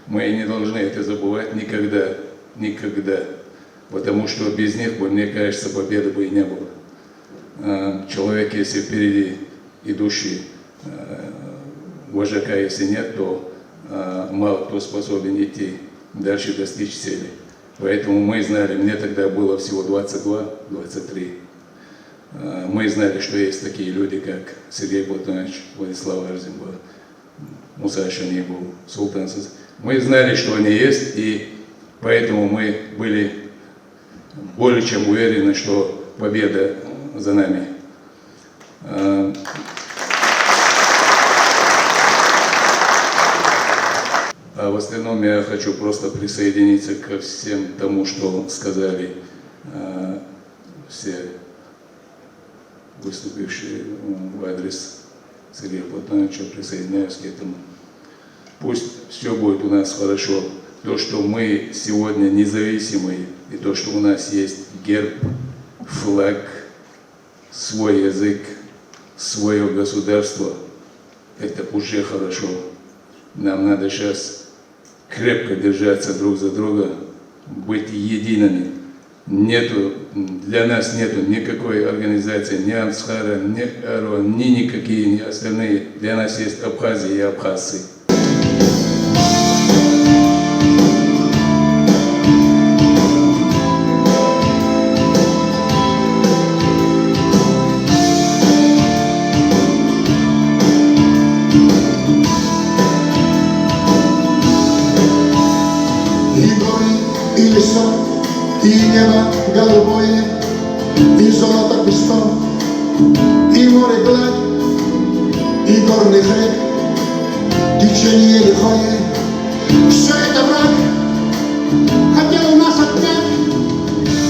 Мы не должны это забывать никогда, никогда. Потому что без них, мне кажется, победы бы и не было. Человек, если впереди идущий, вожака, если нет, то мало кто способен идти дальше, достичь цели. Поэтому мы знали, мне тогда было всего 22-23. Мы знали, что есть такие люди, как Сергей Платонович, Владислав Арзимба, Муса Шанибу, Султан Сыз. Мы знали, что они есть, и поэтому мы были более чем уверены, что победа за нами. А в остальном я хочу просто присоединиться ко всем тому, что сказали все выступившие в адрес Сергея Платоновича. Присоединяюсь к этому. Пусть все будет у нас хорошо. То, что мы сегодня независимые, и то, что у нас есть герб, флаг, свой язык, свое государство, это уже хорошо. Нам надо сейчас крепко держаться друг за друга, быть едиными. Для нас нету никакой организации, ни Амсхара, ни Аро, ни никакие ни остальные. Для нас есть Абхазия и абхазцы. И леса, и небо голубое, и золото песок, и море гладь, и горных рек, течение лихое. Все это враг хотел нас отнять.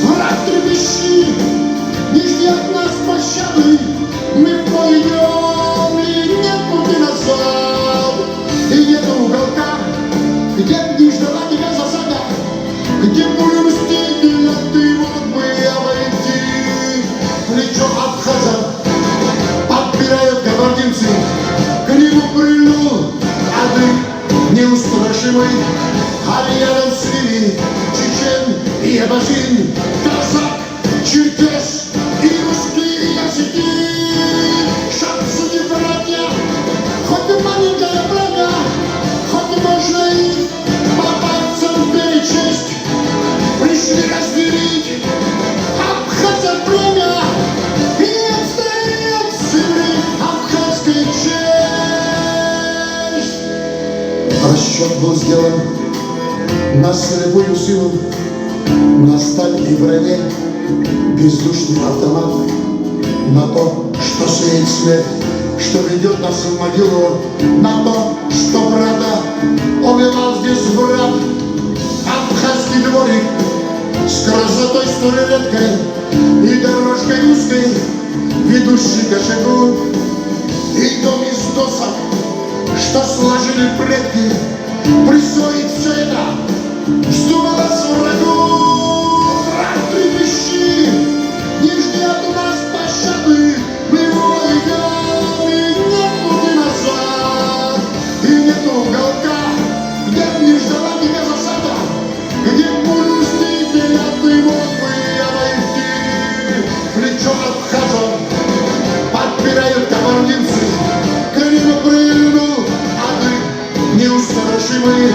Враг трепещи, не жди от нас пощады. Мы в бой идем, и нет пути назад, и нет уголка, где б не ждала тебя засада. Где пулю мстителя ты мог бы обойти. Плечо Абхаза подбирают кабардинцы, к нему прильнул адык неустрашимый, а рядом с ними чечен и абазин, казак, черкес и русский осетин. Шансы не братья, хоть и маленькая брага, хоть и можно их по пальцам перечесть. Пришли разделить Абхаза племя, и отстоять земли абхазской честь. Расчет был сделан на слепую силу, на сталь и броне, бездушный автомат, на то, что сеет смерть, что ведет нас в могилу, на то, что брата убивал здесь враг. Абхазский дворик с красотой столь редкой и дорожкой узкой, ведущей к очагу, и дом из досок, что сложили предки, присвоить все это вздумалось врагу. Враг трепещи, не жди от нас пощады. Мы идем, и нет пути назад, и нет уголка, где б не ждала тебя засада. Где пулю мстителя ты мог бы обойти. Плечо Абхаза подбирают кабардинцы, к нему прильнул адык неустрашимый,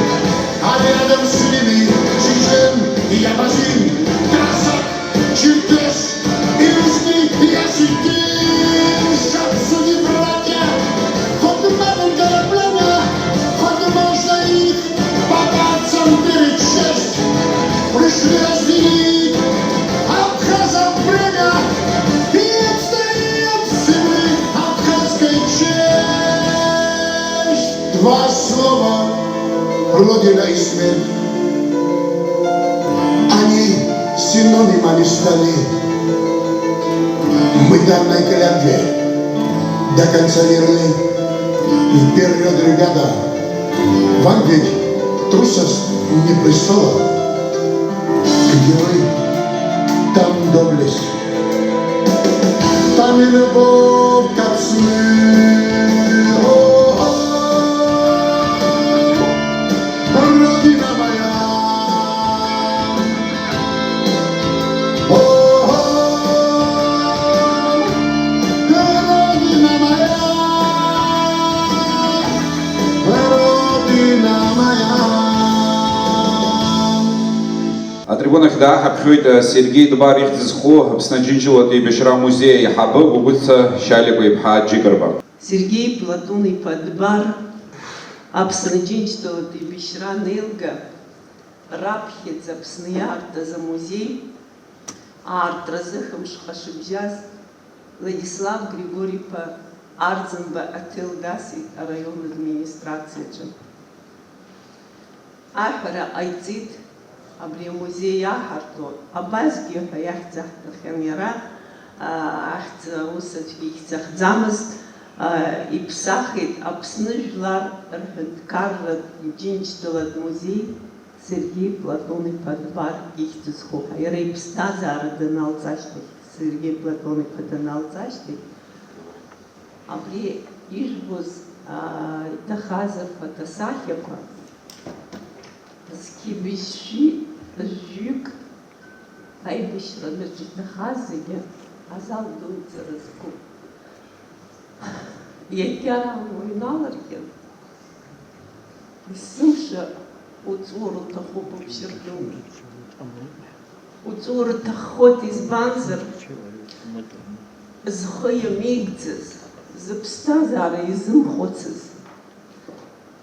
а рядом с ними чечен и абазин, казак, черкес и русский осетин. Шансы не братья, хоть и маленькое племя, хоть и можно их по пальцам перечесть. Пришли разделить Абхаза племя, и отстоять земли абхазской честь. Два слова — родина и смерть. Они синонимами стали. Мы данной клятве до конца верны. И вперед, ребята, вам ведь трусость не пристала. Где вы, там доблесть, там и любовь, как сны. Родина моя, Родина моя, Родина моя. атрибунах даҳаԥхьоит Сергеи Дбар ихьӡ зху Аԥсны Аџьынџьтәылатәи еибашьра амузеи аиҳабы Гәыгәыца Шьаликәа-иԥҳа Џьыкырба. Сергей Платон-иԥа Дбар, Аԥсны Аџьынџьтәылатәи еибашьра неилга, раԥхьаӡ Аԥсны иаартыз амузеи, аартразы хымшҟа шыбжьаз Владислав Григорий-иԥа Арӡынба аҭел дасит араион администрациаҿы. Аҳәара ҟаиҵеит абри амузеи иаҳарҭо, абазгьы ҳәа иахьӡахҭахьан иара, ахьӡ усаҵәҟьа ихьӡахӡамызт, иԥсахит Аԥсны жәлар рҳәынҭқарратә Џьынџьтәылатә музеи Сергей Платон-иԥа Дбар ихьӡ зху. Иара иԥсҭазаара даналҵ ашьҭахь, Сергей Платон-иԥа даналҵ ашьҭахь, абри ижәбоз иҭахаз рфотосахьақәа зқьи-быжьҩык аибашьраҿы иҭахаз зегьы азал дуӡӡа рызкуп. Иагьа уҩналаргьы, есымша уҵур уҭахуп уԥшьырдуны. Уҵур уҭаххоит избанзар, зхы иамеигӡаз, зыԥсҭазаара изымхәыцыз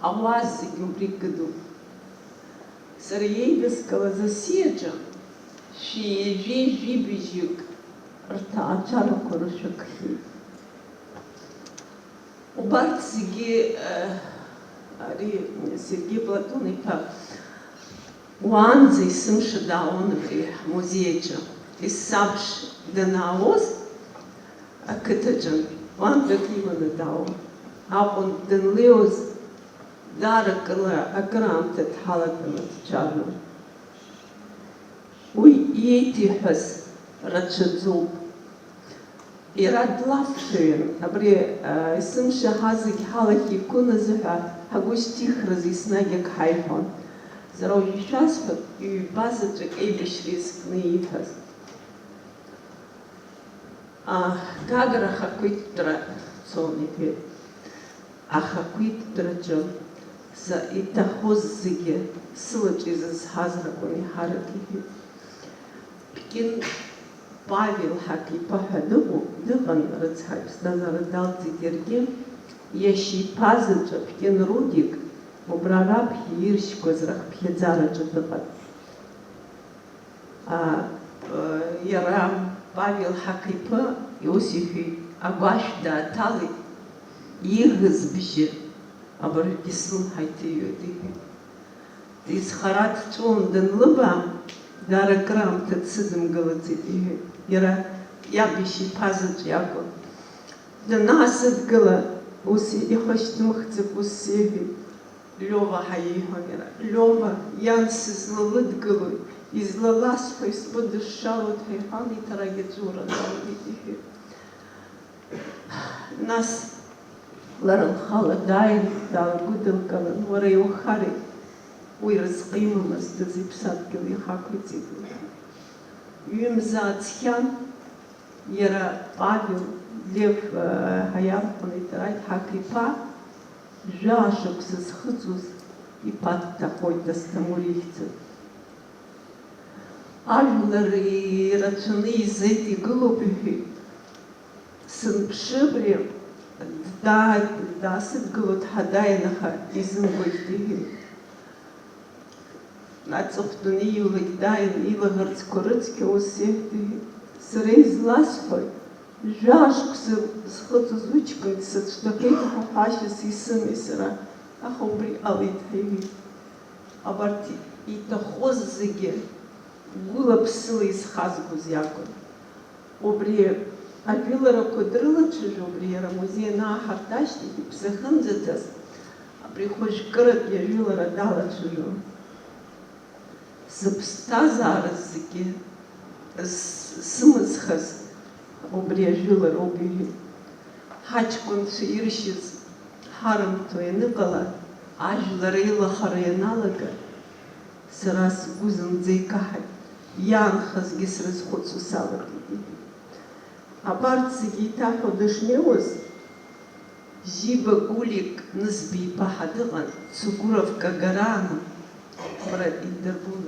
ауаа зегьы убри кыдуп. Сара еидыскылаз асиаҿы шәи-жәибжьык рҭаацәарақәа рышәакхьеит. Убарҭ зегьы ари Сергей Платон-иԥа уаанӡа есымша даауан абри ҳмузеиаҿы. Есабш данаауаз ақыҭаҿы уандак иманы даауан. Аҟәантә данлеиуаз даракыла акыраамҭа дҳалатәаны дцәажәон. Уи иеиҭеиҳәаз рацәаӡоуп. Иара длафшәаҩын, абри есымша ҳазегь ҳалахь икәын азыҳәа ҳагәышьҭихраз еснагь ак ҳаиҳәон. Зара уажә ишәасҳәап, ҩба заҵәык еибашьра изкны ииҳәаз. Гагра ахақәиҭтәра цон иҳәеит. Ахақәиҭтәраҿы иҭахоз зегьы сылаҿ изызҳаз ракәын иҳарак иҳәеит. Пкин Павел Ҳақиԥа ҳәа дыҟан, рыцҳа иԥсҭазаара далҵит иаргьы, иашьа иԥа заҵәы Пкин Рудик убра раԥхьа иршьқәаз рахԥхьаӡараҿы дыҟан. Иара Павел Ҳақиԥа ус иҳәеит, агәашә дааҭалеит, иӷыз бжьы абыржәгьы слымҳа иҭыҩуеит иҳәеит. Дизхара дҵәуан данлыбаа, дара акыраамҭа дсыдымгылаӡеит иҳәеит. Иара иаб ишьа-иԥа заҵә иакәын. Данаасыдгыла, ус ихәашьҭымхӡак ус иҳәеит. Лиова ҳәа иҳәон иара. Лиова, иан сызлалыдгылоит, излаласҳәо исбыдышшалоит ҳәа иҳәан, иҭарагь аҵәуара далгеит иҳәеит. Нас лара лхала дааин, даалгәыдылкылан, уара иухареит. Уи разҟы имамызт, дызиԥсадгьыл ихақәиҵеит. Ҩымза ацхьан, иара Павел Лев ҳаиархәаны иҭарагь Ҳақиԥа жәашықәса зхыҵуаз иԥа дҭахоит Дасҭамыр ихьӡын. Ажәлар ирацәаны изеит игылоуп иҳәеит. Сынԥшы абри даасыдгыло дҳадаин, аха изымгоит иҳәеит. Аҵыхәтәаны ииулак дааин, илаӷырӡқәа рыцқьа ус иҳәеит. Сара изласҳәоит, жәашықәса зхыҵыз уҷкәын дсыцәҭахеит ҳәашьас исымеи сара, аха убри ҟалеит ҳәа иҳәеит. Абарҭ иҭахоз зегьы гәыла-ԥсыла изхазгоз иакәын. Убри ажәыларақәа дрылацәажәо, убри иара амузеи анааҳарт ашьҭахь иԥсахынӡаҭаз, абри хәыжәкыратәи ажәылара далацәажәон. Сыԥсҭазаара зегьы сымызхаз убри ажәылароуп иҳәеит. Ҳаҷкәынцәа иршьыз ҳарымҭо ианыҟала, ажәлар еилахара ианалага, сара сгәы зынӡа икаҳаит, иаанхазгьы срызхәыцуа салагеит иҳәеит. Абарҭ зегьы иҭаҳәо дышнеиуаз, Жиба Гулик Нызби-иԥа ҳәа дыҟан, Цугуров Гагараана, бара идырбон.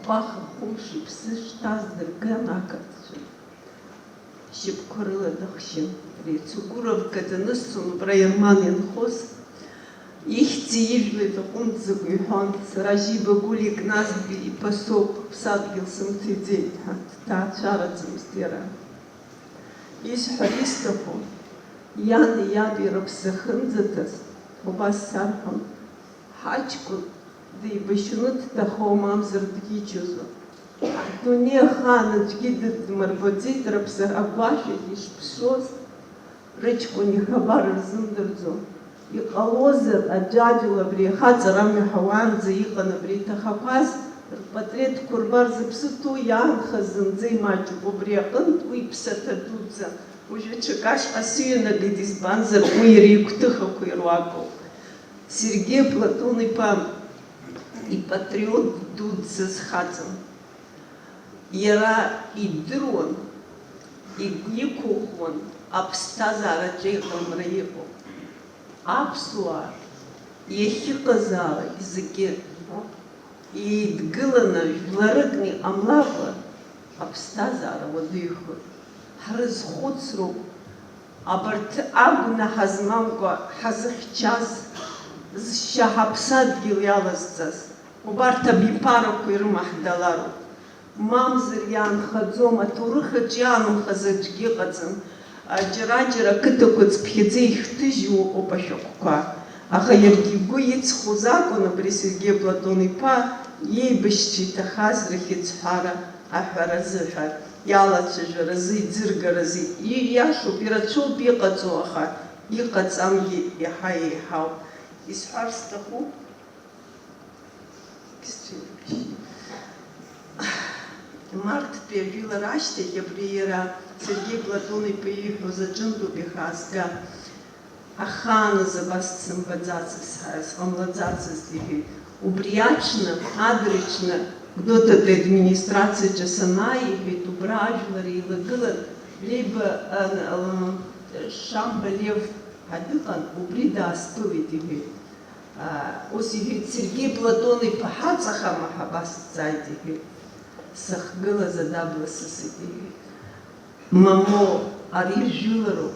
Паха хумши псы штаз дырган акатши. Шипкорыла дахшин. Рецугуров каданысун браерманен хос. Их цивили такун загуйхан. Сражи багулик нас би посоп псадгил сам цидей. Та чарацам стира. Иш харистаху. Ян яби рапсахынзатас. Убас сархам. Хачку. Да и бащунут тахо мамзар дгичузу. Но не хана джгидет марбодзит рапса абаши лишь пшос. Речку не хабар зындерзу. И колозер аджадила брехаца рами хаван заихана бритахапаз. Портрет курбар запсуту ян хазынзы мачу побрехын твой псата дудза. Уже чекаш асюна гидис банзар уйри ктыха куйруаков. Сергей Платон и патриот дудза с хацем. Era идрон, и гникухон, абстазара джейхам раеху. Апсуа, ехиказара языке, и дгылана вларыгни амлава, абстазара водыху. Харызхуцру, абарт агуна хазмамка хазахчас, зшахапсад гилялазцас, убарта бипараку ирмахдалару. Мамзыр ян хадзом, атурыха джианум хазаджги қаӡам. Џьара-џьара қыҭақәац ԥхьаӡа ихҭыжьуа ыҟоуп ашәҟәқәа. Аха иаргьы игәы иҵхоз акәын абри Сергеи Платон-иԥа иеибашьцәа иҭахаз рахьыӡҳәара аҳәаразыҳәа, иалацәажәаразы, иӡыргаразы, ииашоуп, ирацәоуп иҟаҵо, аха иҟаҵамгьы иаҳа-еиҳауп. Исҳәар сҭахуп. Марттәи ажәылара ашьҭахь абри иара Сергеи Платон-иԥа ииҳәоз аҿынтәоуп ихаазга. Ахааназ абас дсымбаӡацыз, сҟамлаӡацызт иҳәеит. Убри аҽны, адырҩаҽны Гәдоутатәи администрациаҿы санааи, иҳәеит, убра ажәлар еилагылан, Леиба Шамба Лев ҳәа дыҟан, убри даасԥылеит иҳәеит. Ус иҳәеит, Сергеи Платон-иԥа ҳаҵахама ҳәа абас дҵааит иҳәеит. Сахгылаз адабласысит иҳәеит. Мамо, ари жәылароуп.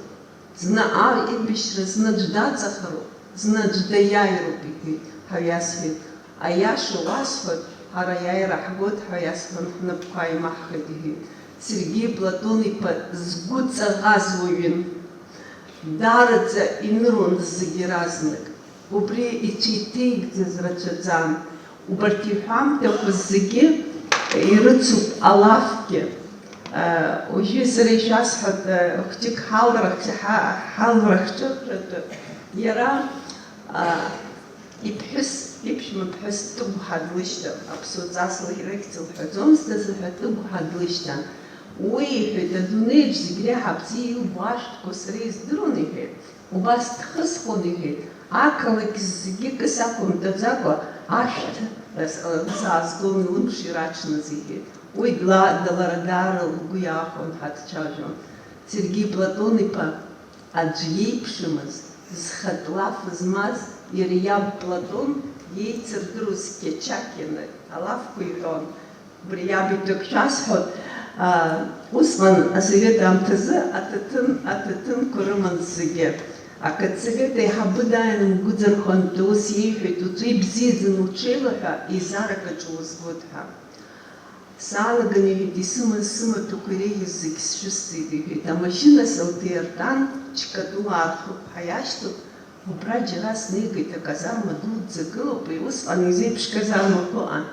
Зны аибашьра, зны аӡә даҵахароуп, зны аӡә даиааироуп иҳәеит, ҳәа иасҳәеит. Аиаша уасҳәоит, ҳара аиааира ҳгоит ҳәа иасҳәан, ҳнапқәа еимаҳхит иҳәеит. Сергеи Платон-иԥа згәы ҵаӷаз уаҩын. Даараӡа иныруан зегьы иаразнак. Убри иҽеиҭеигӡаз рацәаӡан. Убарҭ иҳәамҭақәа зегьы ирыцуп алафгьы. Уажәы сара ишәасҳәап, хәҷык ҳалрахҿыҳәратәы, иара иԥҳәыс, иԥшәмаԥҳәыс Тыгәҳа длышьҭан. Аԥсуаҵасла ирыхьӡ лҳәаӡомызт азыҳәа Тыгәҳа длышьҭан. Уи иҳәеит, адунеиаҿ зегь реиҳа бзиа илбо ашәҭқәа сара издыруан иҳәеит. Убас дхысхон иҳәеит. Ақалақь зегьы кыс ақәымтәаӡакәа ашәҭ заазгон илымш ираҽныз иҳәеит. Уи лара даара лгәы иаахон ҳәа дцәажәон. Сергеи Платон-иԥа аӡә иеиԥшымыз, зхатә лаф змаз, иара иаб Платон иеицырдыруаз Кьачакина алафқәа иҳәон. Убри иаб иҭак шәасҳәот, усҟан асовет аамҭазы аҭаҭынқәа рыман зегьы. Ақыҭсовет аиҳабы дааины мгәыӡырхәантәы ус иеиҳәеит, уҵәы ибзиаӡаны уҽеилаҳәа, еизаракаҿы узгоит ҳәа. Саалаган иҳәеит, исымаз сымаҭәақәа иреиӷьыз зегь сшәысҵеит иҳәеит. Амашьына сылҭаиртәан, чкаду аархыԥҳа иашьҭоуп, убра џьара снеигеит, аказарма дуӡӡа гылоуп, усҟан изеиԥш казармақәа ыҟан.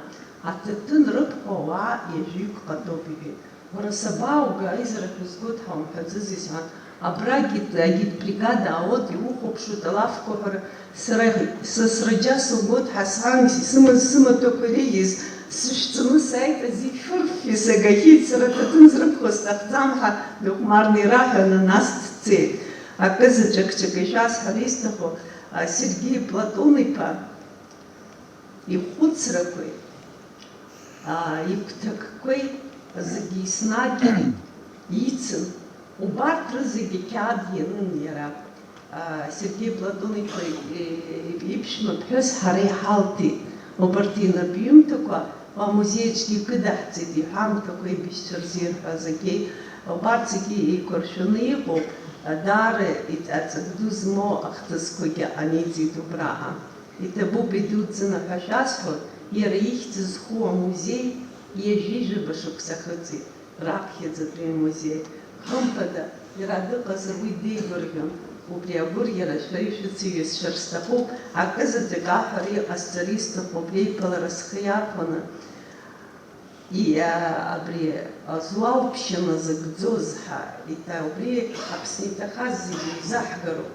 Аҭаҭын рыбӷа ауаа иажәҩык ҟатоуп иҳәеит. Уара сабаауга, аизарахь узгоит ҳәа умҳәаӡызи сҳәан. Абрагь агитбригада аот иухәаԥшуеит алафқәа ҳәа сасраџьа сылгоит ҳәа сҳәан, исымаз сымаҭәақәа иреиӷьыз сышәҵаны сааит, зегь фырффа сагахьеит, сара аҭаҭын зрыбӷа сҭахӡам ҳәа дыхәмарны ираҳәаны нас дцеит. Акызаҵәык ишәасҳәар исҭаху, Сергеи Платон-иԥа ихәыцрақәеи, игәҭакқәеи зегьы еснагь ицын. Убарҭ рызегьы қьаад ианын иара. Сергеи Платон-иԥа иԥшәмаԥҳәыс ҳара иҳалҭеит. Убарҭ инапҩымҭақәа музеечки кыдахцеди, хам такой бисчерзир хазаки, барцики и коршуны, бо дары и ацагдузмо ахтаскоги аниди добраха. И табу бедутся на хашасхот, ерихтез хуа музей, ежиже башуксахаци, рабхедзатри музей. Хампада, ирадыка забыдей горгам, уприагур ярашайшицы из шерстаху, а казаты гахари астариста поблей паларасхаякона. И абри злаупщина загдзозха, и та убри апснитахази захгару.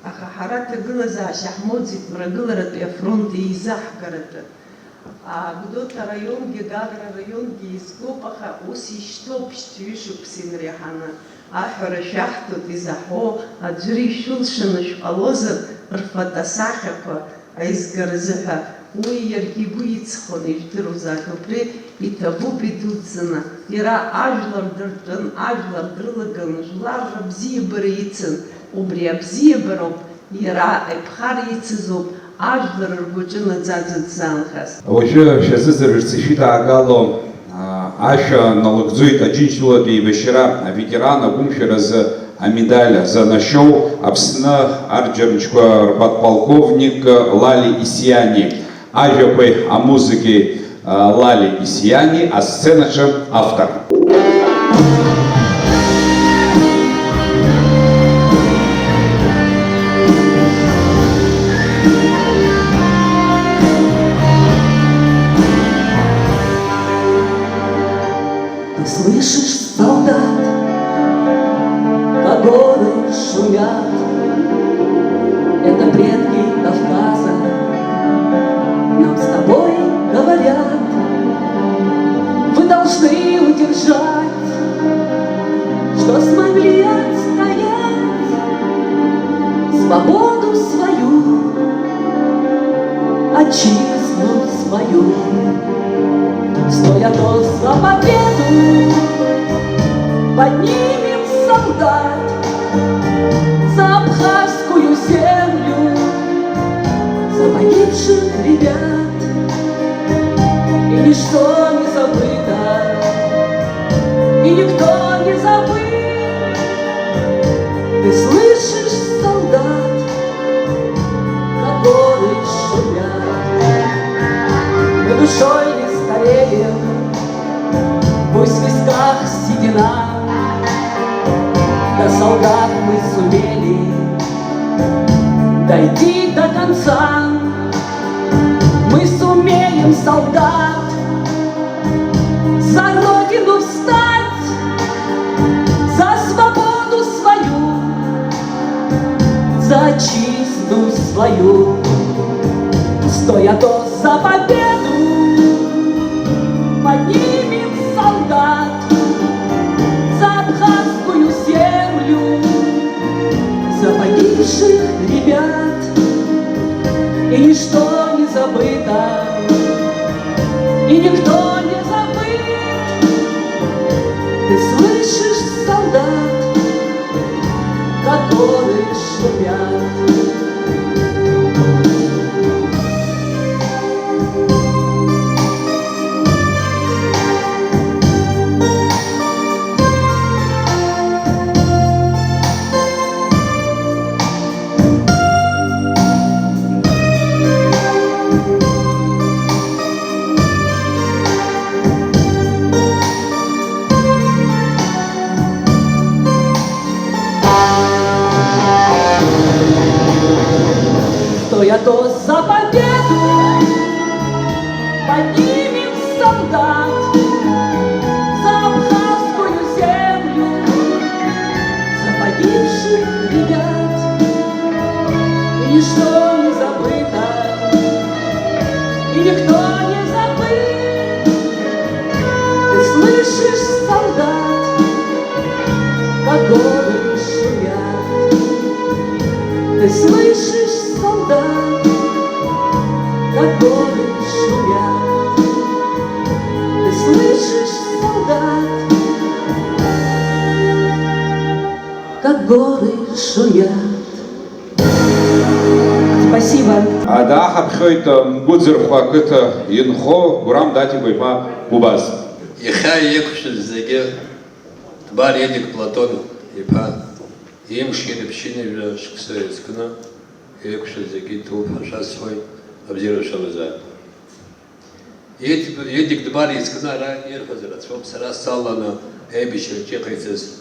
Ахахарата гылаза шахмодзи турагыларат я фронт и захгарата. А гдота районги, гагра районги изгопаха уси штопштвишу псинряхана. Ахара шахтут изахо, аджри шулшина шпалоза рфатасахапа, а изгарзаха. Уи ярги буицхон иштыру захапри, и табу бедуцина. Ира ажлар дрылаган, жлар рабзиебар яйцин. Убри абзиебароп, ира эпхар яйцизоп, ажлар ргучина дзадзадзанхас. Вообще, сейчас изрышцищита агало, аша налогзует один человек и вечера ветерана гумшера за медаль за нашел обсна арджерничко подполковник Лали Исьяни. Ажа пой о музыке Лали Исьяни, а сцена же автор. Ты слышишь, солдат, как горы шумят? Это предки Кавказа нам с тобой говорят. Вы должны удержать, что смогли отстоять свободу свою, отчизну свою. Стоя то за победу, поднимем солдат за абхазскую землю, за погибших ребят. И ничто не забыто, и никто не забыт. Ты слышишь, солдат, как горы шумят? Мы душой не стареем, пусть в висках седина. До солдат мы сумели дойти до конца. Мы сумеем, солдат, за родину встать, за свободу свою, за отчизну свою. Стоя то за победу, поднимем солдат за абхазскую землю, за погибших ребят. И ничто не забыто, и никто не забыт. Ты слышишь, солдат, как горы шумят? Стоя то за победу, поднимем солдат за абхазскую землю, за погибших ребят. И ничто не забыто, и никто не забыт. Ты слышишь, солдат, как горы шумят? Ты слышишь, солдат, как горы шумят? Ты слышишь, солдат, как горы шумят? Спасибо. Да, хапхойт мгудзер хуакыта инхо гурам дати гойма убаз. Ихай екуши зеге бар едик Платон ипа им шире пщины вля шксоецкна екуши зеге туп хашасхой абзиру шаваза. Едик бар ецкна ра ерхазрат шоп сара саллана эбишер чекайцес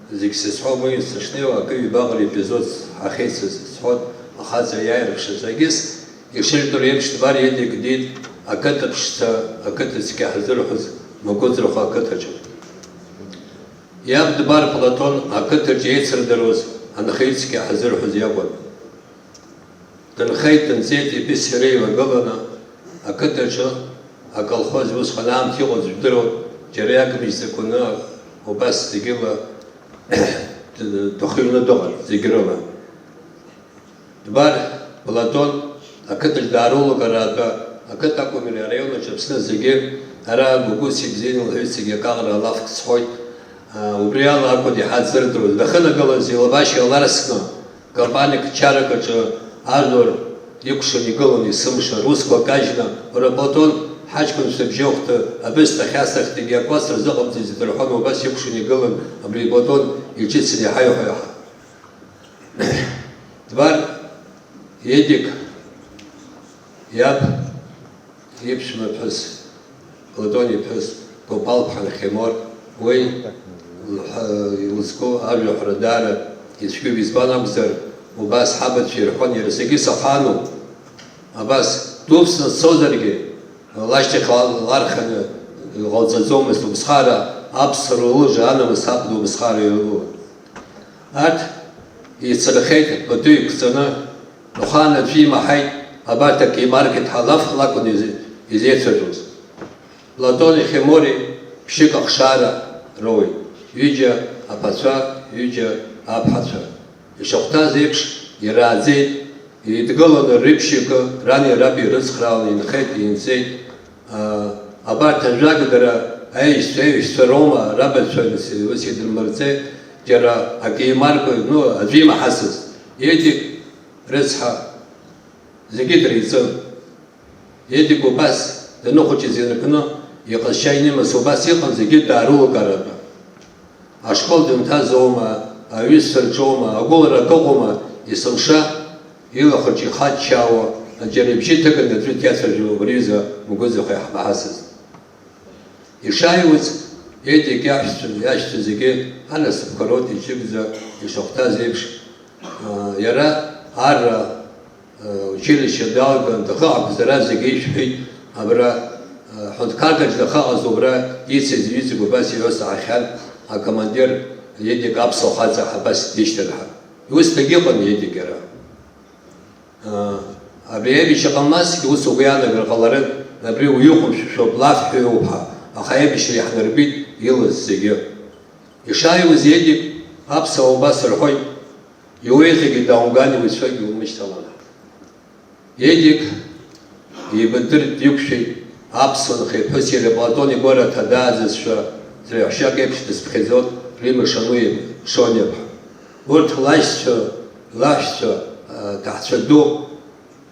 зиксес хомы сашнева кыви багр эпизод ахейцес сход ахаза яйрхши загис ишер дуремш бар едик дид акатапшта акатацки хазрухаз مقدر خاكتر جو ياب دبار بلاتون أكتر جيت سردروز أنا خيت سكي حزر حزيابون تنخيت تنزيت بس هري وقبنا أكتر جو أكل خوز وس خلام تيغوز بدرو جرياك بيستكونا وبس تجيبا تخيلنا دغل زيجرونا دبار بلاتون أكتر دارولو قرابا أكتر أكو ملياريون جبسنا زيجير أرى بقوسي بزين والهيسي يقارن لافك صحوي وبريالا أكو دي حاد زردرو دخلنا قالوا زي لباشي الله رسكنا قربانك تشارك جو أردور يكشن يقولون يسمش روسكو كاجنا وربطون حاجكم سبجوخت أبس تخاسخ تيجي أقواس رزقهم زي تروحون وبس يكشن يقولون أبري بطون يجيت سني حيو حيو دبار يدك ياب يبش مبحث Ладони пес попал бхан хемор, ой, луско аржу храдара, ишку визбанам зер, убас хабат ширхон ерсеги сахану, абас тупсна созерги, лаште лархан голзазом с лубсхара, абсру жанам саб лубсхара юлу. Арт и цалхейт бадуй ксана, лохана фи махай, абата ки маркет халаф лакун изецерус. Ладони хемори пшиках шара рой, юджа апаца, юджа апаца. И шохта зепш, и радзет, и дголон рыбшика, рани раби рысхрал, и нхет, и инзет, абарта жагдара, эйш сарома, рабачанси, высидр марзе, дера акеймарко, ну, аджима хасас. Едик рысха, зегидрицан, едик убас, да ну хочет зенекно, يقشيني مسوباسي قنزجي دارو كربا أشكال دمتا زوما أويسر جوما أقول ركوما يسمشا يلا خرجي خات شاوا أجرب شيء تكن نتريد ياسر جو بريزا مجوز خي حاسس يشايوز يدي ياشت زجي أنا سكروت يجيبزا يشوفتا زيبش يرى عرّا وشيل الشدال دخاع بزرع زجي شيء أبرا حد كاركج دخاء زبرة يسيز بس يوسع خال الكماندير يدي قابس وخالص حبس يشتغل يوسبيقون يدي كرا أبريء بيشغل ناس يوسويانا بالقلارن أبريء ويقوم شو بلاف حيوبها أخايب يشري حنربيت يلز زيجي يشاي وزيدي قابس وبس رحوي يويخي قدامغاني ويسوي ومشتغلنا يديك يبدر يكشي أبصر خي بسير بلاتوني برا تدازس شو زي شاكيبش تسبخزوت ريم شنوي شونيب ورد لاش شو تحت شدو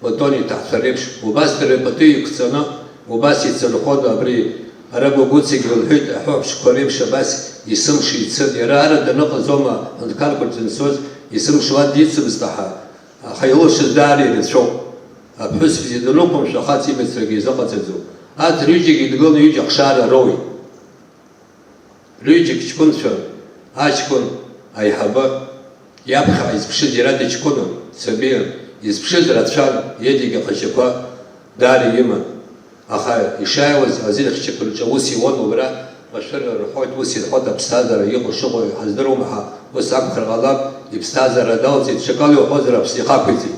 بلاتوني تحت ريبش وبس تربطي يكسنا وبس يتصلحون أبري أربو قدسي قلهيت أحب شكوريبش بس يسمش يتصل يرى دنقل زوما عند كاركول تنسوز يسمش واد يتصبستها خيلوش الداري للشو أبحس في دنقل شخاتي مترقي زقت الزو هات ريجي يدقون يجي خشارة روي ريجي كشكون شو هاشكون أي حبا يابخا يسبشد يراد يشكونه سبيل يسبشد راتشان يدي قشكوا داري يما أخا يشاوز هذين خشكوا وسي ون وبرا بشر رحوت وسي الحوت بستازر يقو شغل حزدروا معها وساق خرغلاب يبستازر داوزي تشكالو حزر بسيقاكوزي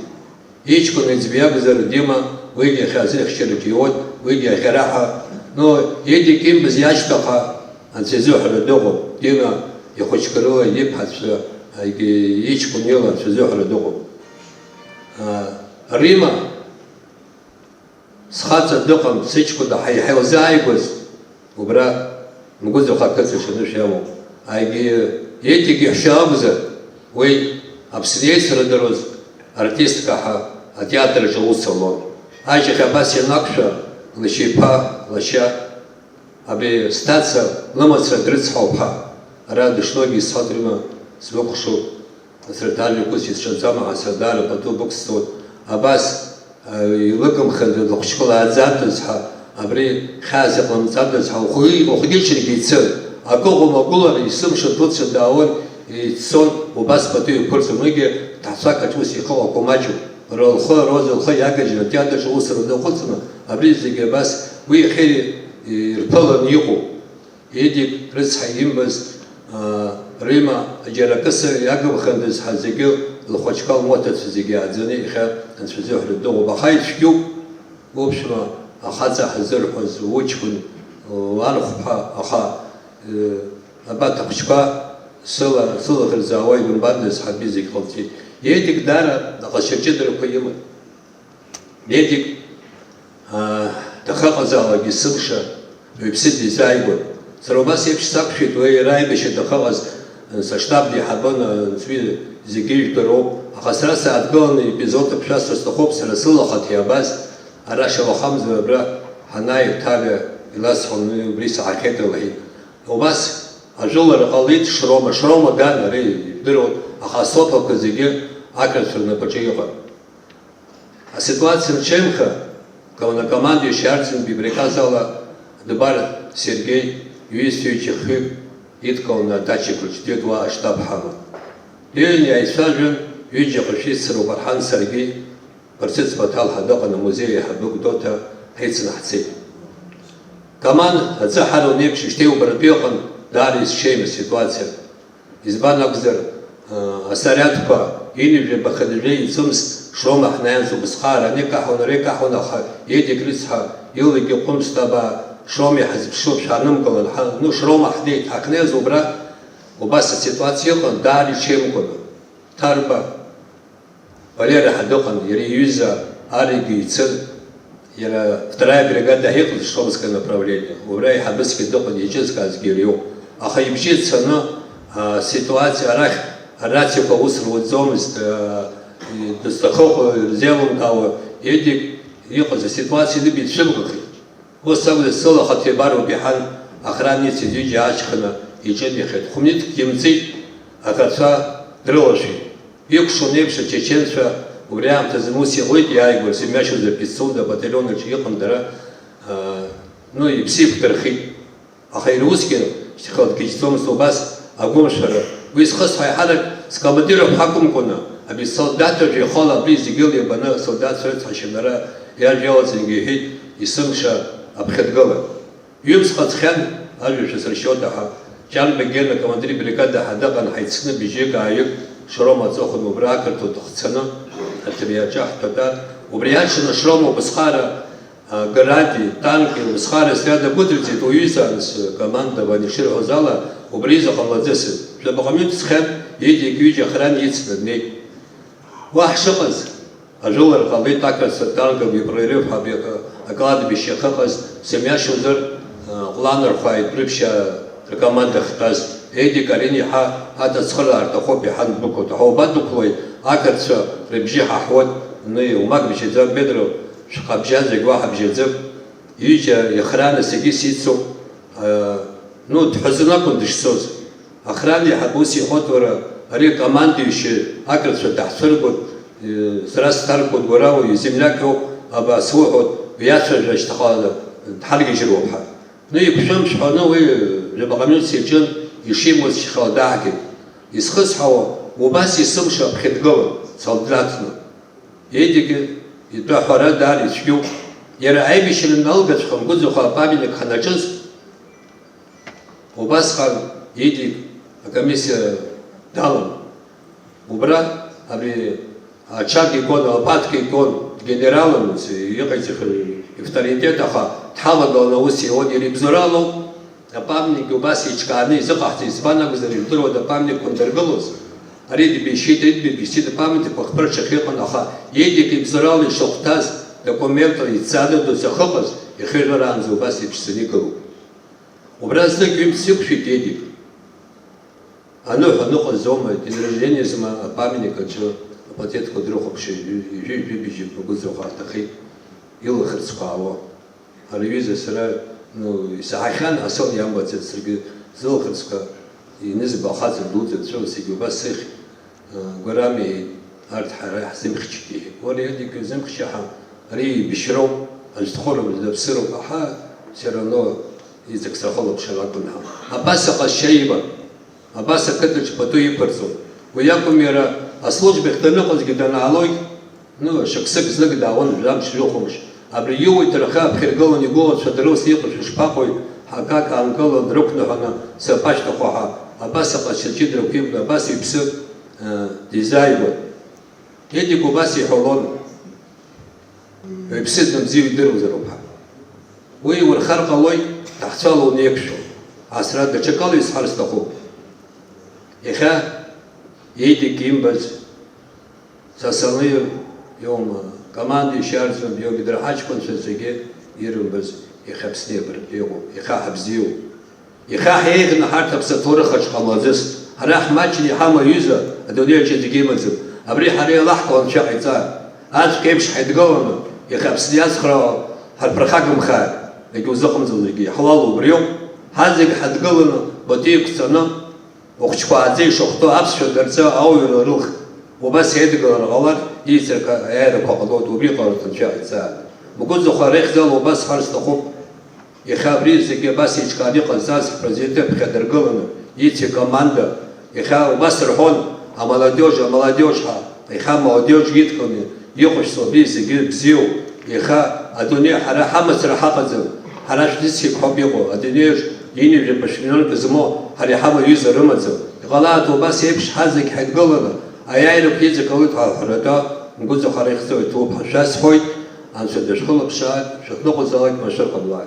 يشكون يزبيا بزر ديما ويجي خازين خشركيون ويجي خراحة نو يدي كيم بزياشتها عن سيزوح الدوغو ديما يخش كروه يبحث يجي يشكون يلا سيزوح الدوغو ريما سخات الدقم سيشكو ده حيحيو زايقوز وبرا مقوزو خاكتو شنو شامو يدي كي حشابزة وي أبسنيت سردروز أرتيست كاحا атеатр ус алон. Ажьих абас ианакәшәа лашьа-иԥа, лашьа абри стаца лымацра дрыцҳауԥа. Ара дышногьы исхадрыма збыкәхшоуп асырдаалҩақәас ицәаӡама асырдаара пату бықәсҵоит. Абас илыгымханы лыхәшьқәлааӡадаз ҳәа абри хьаас иҟамҵадаз ҳәа ухәгьычргьы ицын. Акыҟәа-магәылара исымша дуцәа даауан ицон убас пату иқәырҵоныгьы ҭаҳцәак ус ихы акәамаҷуп. Рылхы роза лхы иагажьны атеатрҿы усура дыхәыцны абри зегьы абас уи иахьа ирԥыланы иҟоуп. Едик рыцҳа имбаз Рима џьара акысы иагымхандаз ҳәа зегьы лхәыҷқәа лмотацәа зегьы ааӡаны иахьа анцәазыҳәара дыҟоуп. Аха ицәгьоуп уԥшәма ахаҵа ҳазырҳәоз уҷкәын архәԥҳа, аха абарҭ ахәыҷқәа сылаӷырӡаауа игәырбандаз ҳәа абри зегьы ҟалҵеит. Едик даара аҟазшьаҷыдарақәа иман. Едик дахаҟазаалакгьы сымша ҩԥсы дизааигәан. Сара убас еиԥш сақәшәеит уи иара аибашьра дахаҟаз саштаб диҳабын анцәа зегьы ижәдыроуп. Аха сара сааҭгыланы епизодак шәасҳәар сҭахуп, сара сылахат иабаз ара шалахамзар абра ҳанааи ҭабиа иласҳәон убри саҳахьеит лҳәеит. Убас ажәылара ҟалеит Шрома ган ари ижәдыруан, аха асоҭақәа зегьы ақырҭқәа рнапаҿы иҟан. Аситуациа мчаҩымха главнокомандующий Арӡынбеи приказ ала дбар Сергей иҩызцәа хҩык идкыланы адачақәаҿ дыдуа аштаб ҳаман. Дыҩны иааицәажәан, ҩыџьа ҟашәицара Уԥарҳан саргьы Барцыц Баҭал дыҟан амузеи аиҳабы Гәдоуҭа ҳаицны ҳцеит. Каман аӡы ҳарун еиԥш ишьҭеиубаратәы иҟан даара изшеим аситуациа. Избан акәзар, асариадқәа инажәа-баханажәа ицымс Шрома ҳнаианӡа убасҟаара аникаҳуан, аха Едик рыцҳа илагьы ҟәымҵт абаа Шрома иҳазԥшуп шәаанымгылан, Шрома ҳнеит, ҳахьнеиз убра убас аситуациа иҟан даара иҽеимкәаны. Ҭарба Валера ҳәа дыҟан, иара иҩыза аригьы ицын, иара вторая бригада ҳиҟаз Шромское направление. Убра иҳабысгьы дыҟан, иҿызкаазгьы иара иоуп. Аха ибжьы цаны аситуациа арахь арациақәа ус руаӡомызт, дызҭахыҟәа ирзеилымкаауа Едик иҟаз аситуациа ныбеи дцәымӷахеит. Ус акәзар сылахат иабароуп иҳан охранница ҩыџьа аашьханы иҿынеихеит. Хәмниҭкгьы имҵит, аӷацәа дрылашәеит. Икәшон еиԥш ачеченцәа убри аамҭазы ус иҟоит иааигәара зымҩашьоз апицунда абаталионаҿ иҟан дара иԥсеиқәдырхеит. Аха иара усгьы шьҭыхалкгьы убас агәымшәара. Уи зхысҳәо аиҳарак скомандир ҳакәымкәаны абри солдаҭажә ихала абри зегьы иабаны асолдаҭцәа рыцҳашьаны ара иажәалаӡангьы иҳәеит исымша аԥхьадгыла. Ҩымсҟа ҵхьан ажәабжь сыршьота ҳәа Ҷанба Гена командир бригада ҳәа дыҟан ҳаицны бжьык ааҩык Шрома аҵыхәан убра ақырҭуа дыхцаны аҭыриаҿы ҳтәата. Убри аҽны Шрома убасҟаара гаради, танки, убасҟаара сриадагәыдырҵеит уҩыза команда ванишырҳәоз ала убри изаҟа ладысыз. Жәабаҟа минуҭ ҵхьан Едик ҩыџьа охран ицны днеит. Уа ҳшыҟаз ажәылара ҟалеит ақырҭцәа танковый прорыв ҳәа акладбище ахыҟаз сымҩашьозар ҟәланырхәааит рыԥшьа ркоманда ахьтәаз. Едик арин иаҳа адацхыраара рҭахуп иҳан ддәықәлоит. Аха убадәықәлоит ақырҭцәа рыбжьы ҳаҳуан, умагбжьаӡа Бедро шәҟабжьа зегь уаҳа бжьаӡым. Ҩыџьа иохрана зегьы сицуп. Дҳәазаны акәын дышцоз. Охрана иаҳабы ус иҳәот, уара ари командующий ақырҭцәа даҳцәыргоит, сара сҭаркуеит, уара земляк иоуп, абаа суҳәоит, уиацәажәа шьҭахьала дҳаргьежьыроуп ҳәа. Иқәшәымшә ҳәаны уи жәабаҟа минуҭ иаҿын, ишимуаз шьҭахьала дааҳгеит. Изхысҳәауа убас исымша аԥхьадгылан солдаҭны. Едигьы итәаҳәара даара ицәгьоуп. Иара аибашьра налгаҵәҟьан гәыӡахә апамятник ҳанаҿыз, убасҟан Едик акомиссия далан. Убра абри ачаг икон, алпатка икон генералын иҟаиҵахьоу авторитет, аха дҳалагалан аус ион иара ибзоралоуп. Апамятник убас иҿкааны изыҟаҳҵеит, избан акәзар ижәдыруада апамятникқәа андыргылоз. Ари дибеишьеит, идбеишьеит апамятникқәа хԥырҽхьа иҟан, аха Едик ибзорала ишахәҭаз документла иҵадыдоз ахыҟаз ихыжәраанӡа убас иԥшӡаны игылоуп. Убра знык ҩымз иқәшәеит Едик. Аныҳәа ныҟазоума, день рождениазма апамятник аҿы патет кодрохопши бибижи погузохартахи илхрцқаво аривизе сра ну сахахан асол ямбацет срги золхрцқа инизба хазр дудзе цосиги басих грами арт хара хзимхчики وليدك زمخشها ري بشرو الدخول بالبسرو اها سيرانو يزك سخلو بشلاكنها اباسق الشيبه اباسق كتش بتو يبرزو وياكم يرى السلوج بيختنقز جدا علوي ну шаксек злэг даон жам шлюхомш абрию и траха бхиргол не голод шадрос ехал шпахой хакак анкол друкнохана сапачта хоха абаса паччи друким абаси пс дизайбо еди кубаси холон бсидным зив дырузеропа уи ورخرق лой тахчалу некшо асра дачакал из харстаху еха еди кимбаз сасаны يوم كمان يشارزم يوم يدرحاش كون سجى يرم بس يخبس نبر يوم يخاح بزيو يخاح هيك نهار تبص تورخش خمازس هراح ماتش اللي حما يوزا الدنيا جد جيمز أبري حري لحق وان شاقيتا عاد كيفش حيتقولنا يخبس يسخرا هالبرخاك مخار يجوز زخم زوجي حلال وبريوم هذيك حتقولنا بديك سنة وخشوا زي شخطو أبس شو درسا أو يروح وبس هيدك الغلط يسرق هذا كقضاء وبيقرأ تنشأ إنسان بقول زخاريخ زال وبس حرس تخوب يخابري زكي بس يشكالي قنصاص برزيدنت بخدر قلنا يتي كماندا يخا وبس رحون молодежь يخا молодежь يتكون يخش صبي زكي بزيو يخا الدنيا حرا حمس رحاقزم حراش ديسي كحبيقو الدنيا يني بشنون بزمو حري حما يوزر رمزم غلط وبس يبش حزك حد قلنا أيام بيجي كويت على الحركة نقول زخاريخ سوي توب حشاس خوي عن شد شخلق بشاد شخلق زاك ما شرق الله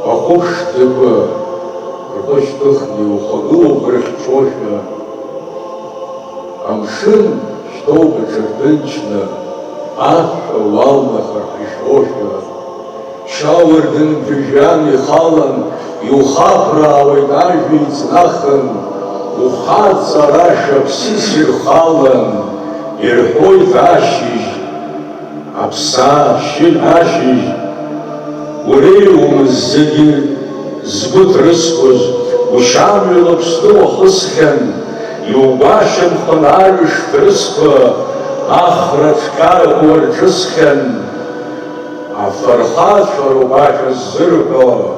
ахоштыба, рхоштыхни ухагылу брехчошна, амшин, чтобы чердынчна, аша валнах архишошна, шауэрдын бжан и халан, и ухапра авайдажвиц нахан, ухат цараша псисир халан, ирхой тащиж, апса щель ашиж, уреум ззегир, збыт рыскуз, ушамлюлап стуа хысхен, и убашем хонарыш трыспа, ахрачка уарчысхен, а фархат шарубаша зырго,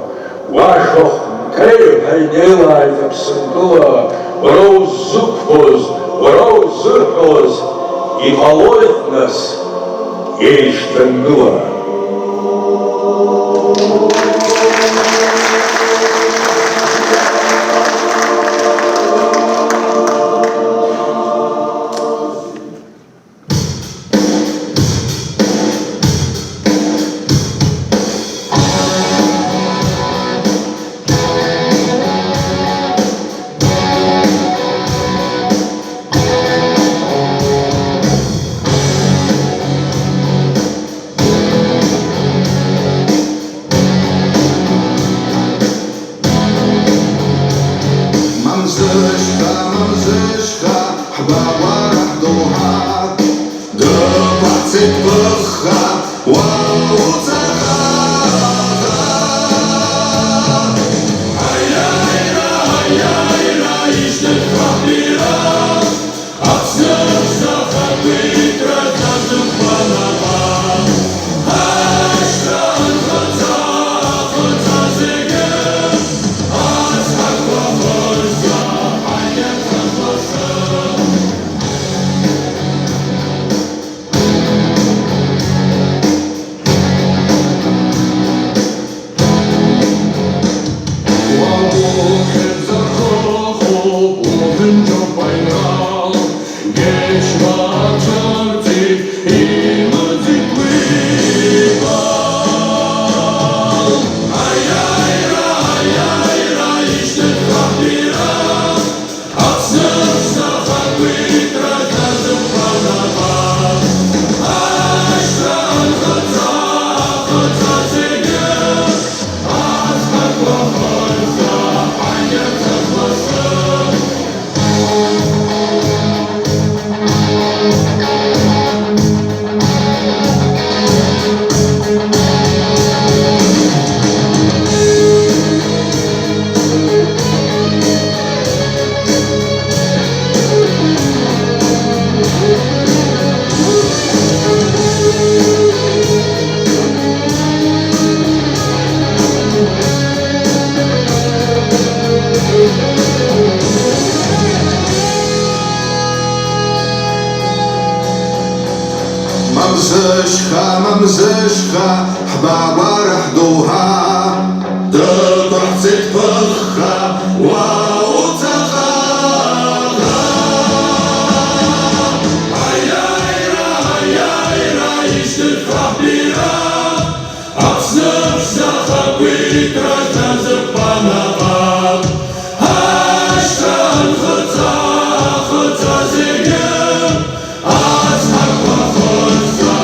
вашох мкей хайнелай апсындыла, вороу зукфуз, вороу зырхоз, и молоет нас, ейштангыла. Мамзышка, хбаба рахдуха, да пацит пыха, вау цаха. Ай-яй-ра, ай-яй-ра, ишнет хапира, от сердца хапит разным панама. Ашран хаца, хаца зегер, асхаква хорса. Мамзышка, хбаба рахдуха, да пацит пыха, вау цаха. Ай-яй-ра, ай-яй-ра, ишнет хапира, от сердца хапит разным панама. Ашран хаца, хаца зегер, асхаква хорса.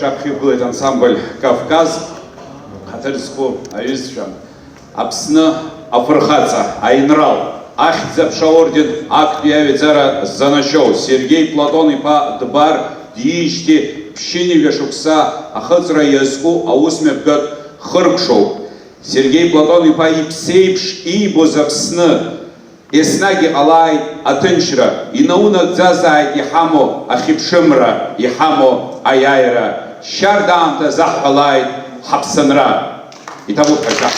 Шапхивгулет ансамбль Кавказ, Хатырску, Аюзшам, Апсны, Афырхаца, Айнрал, Ахтзапша орден, Акпиавицара Занашоу, Сергей Платон и Па Дбар, Диишти, Пщини Вешукса, Ахыцра Язку, Аусмевгат Хыркшоу, Сергей Платон и Па Ипсейпш, Ибо Запсны, Еснаги Алай Атыншра, и Науна Дзазай Ихамо, Ахипшимра, Ихамо, Аяйра, Шардан Захалай Хапсанра. И того как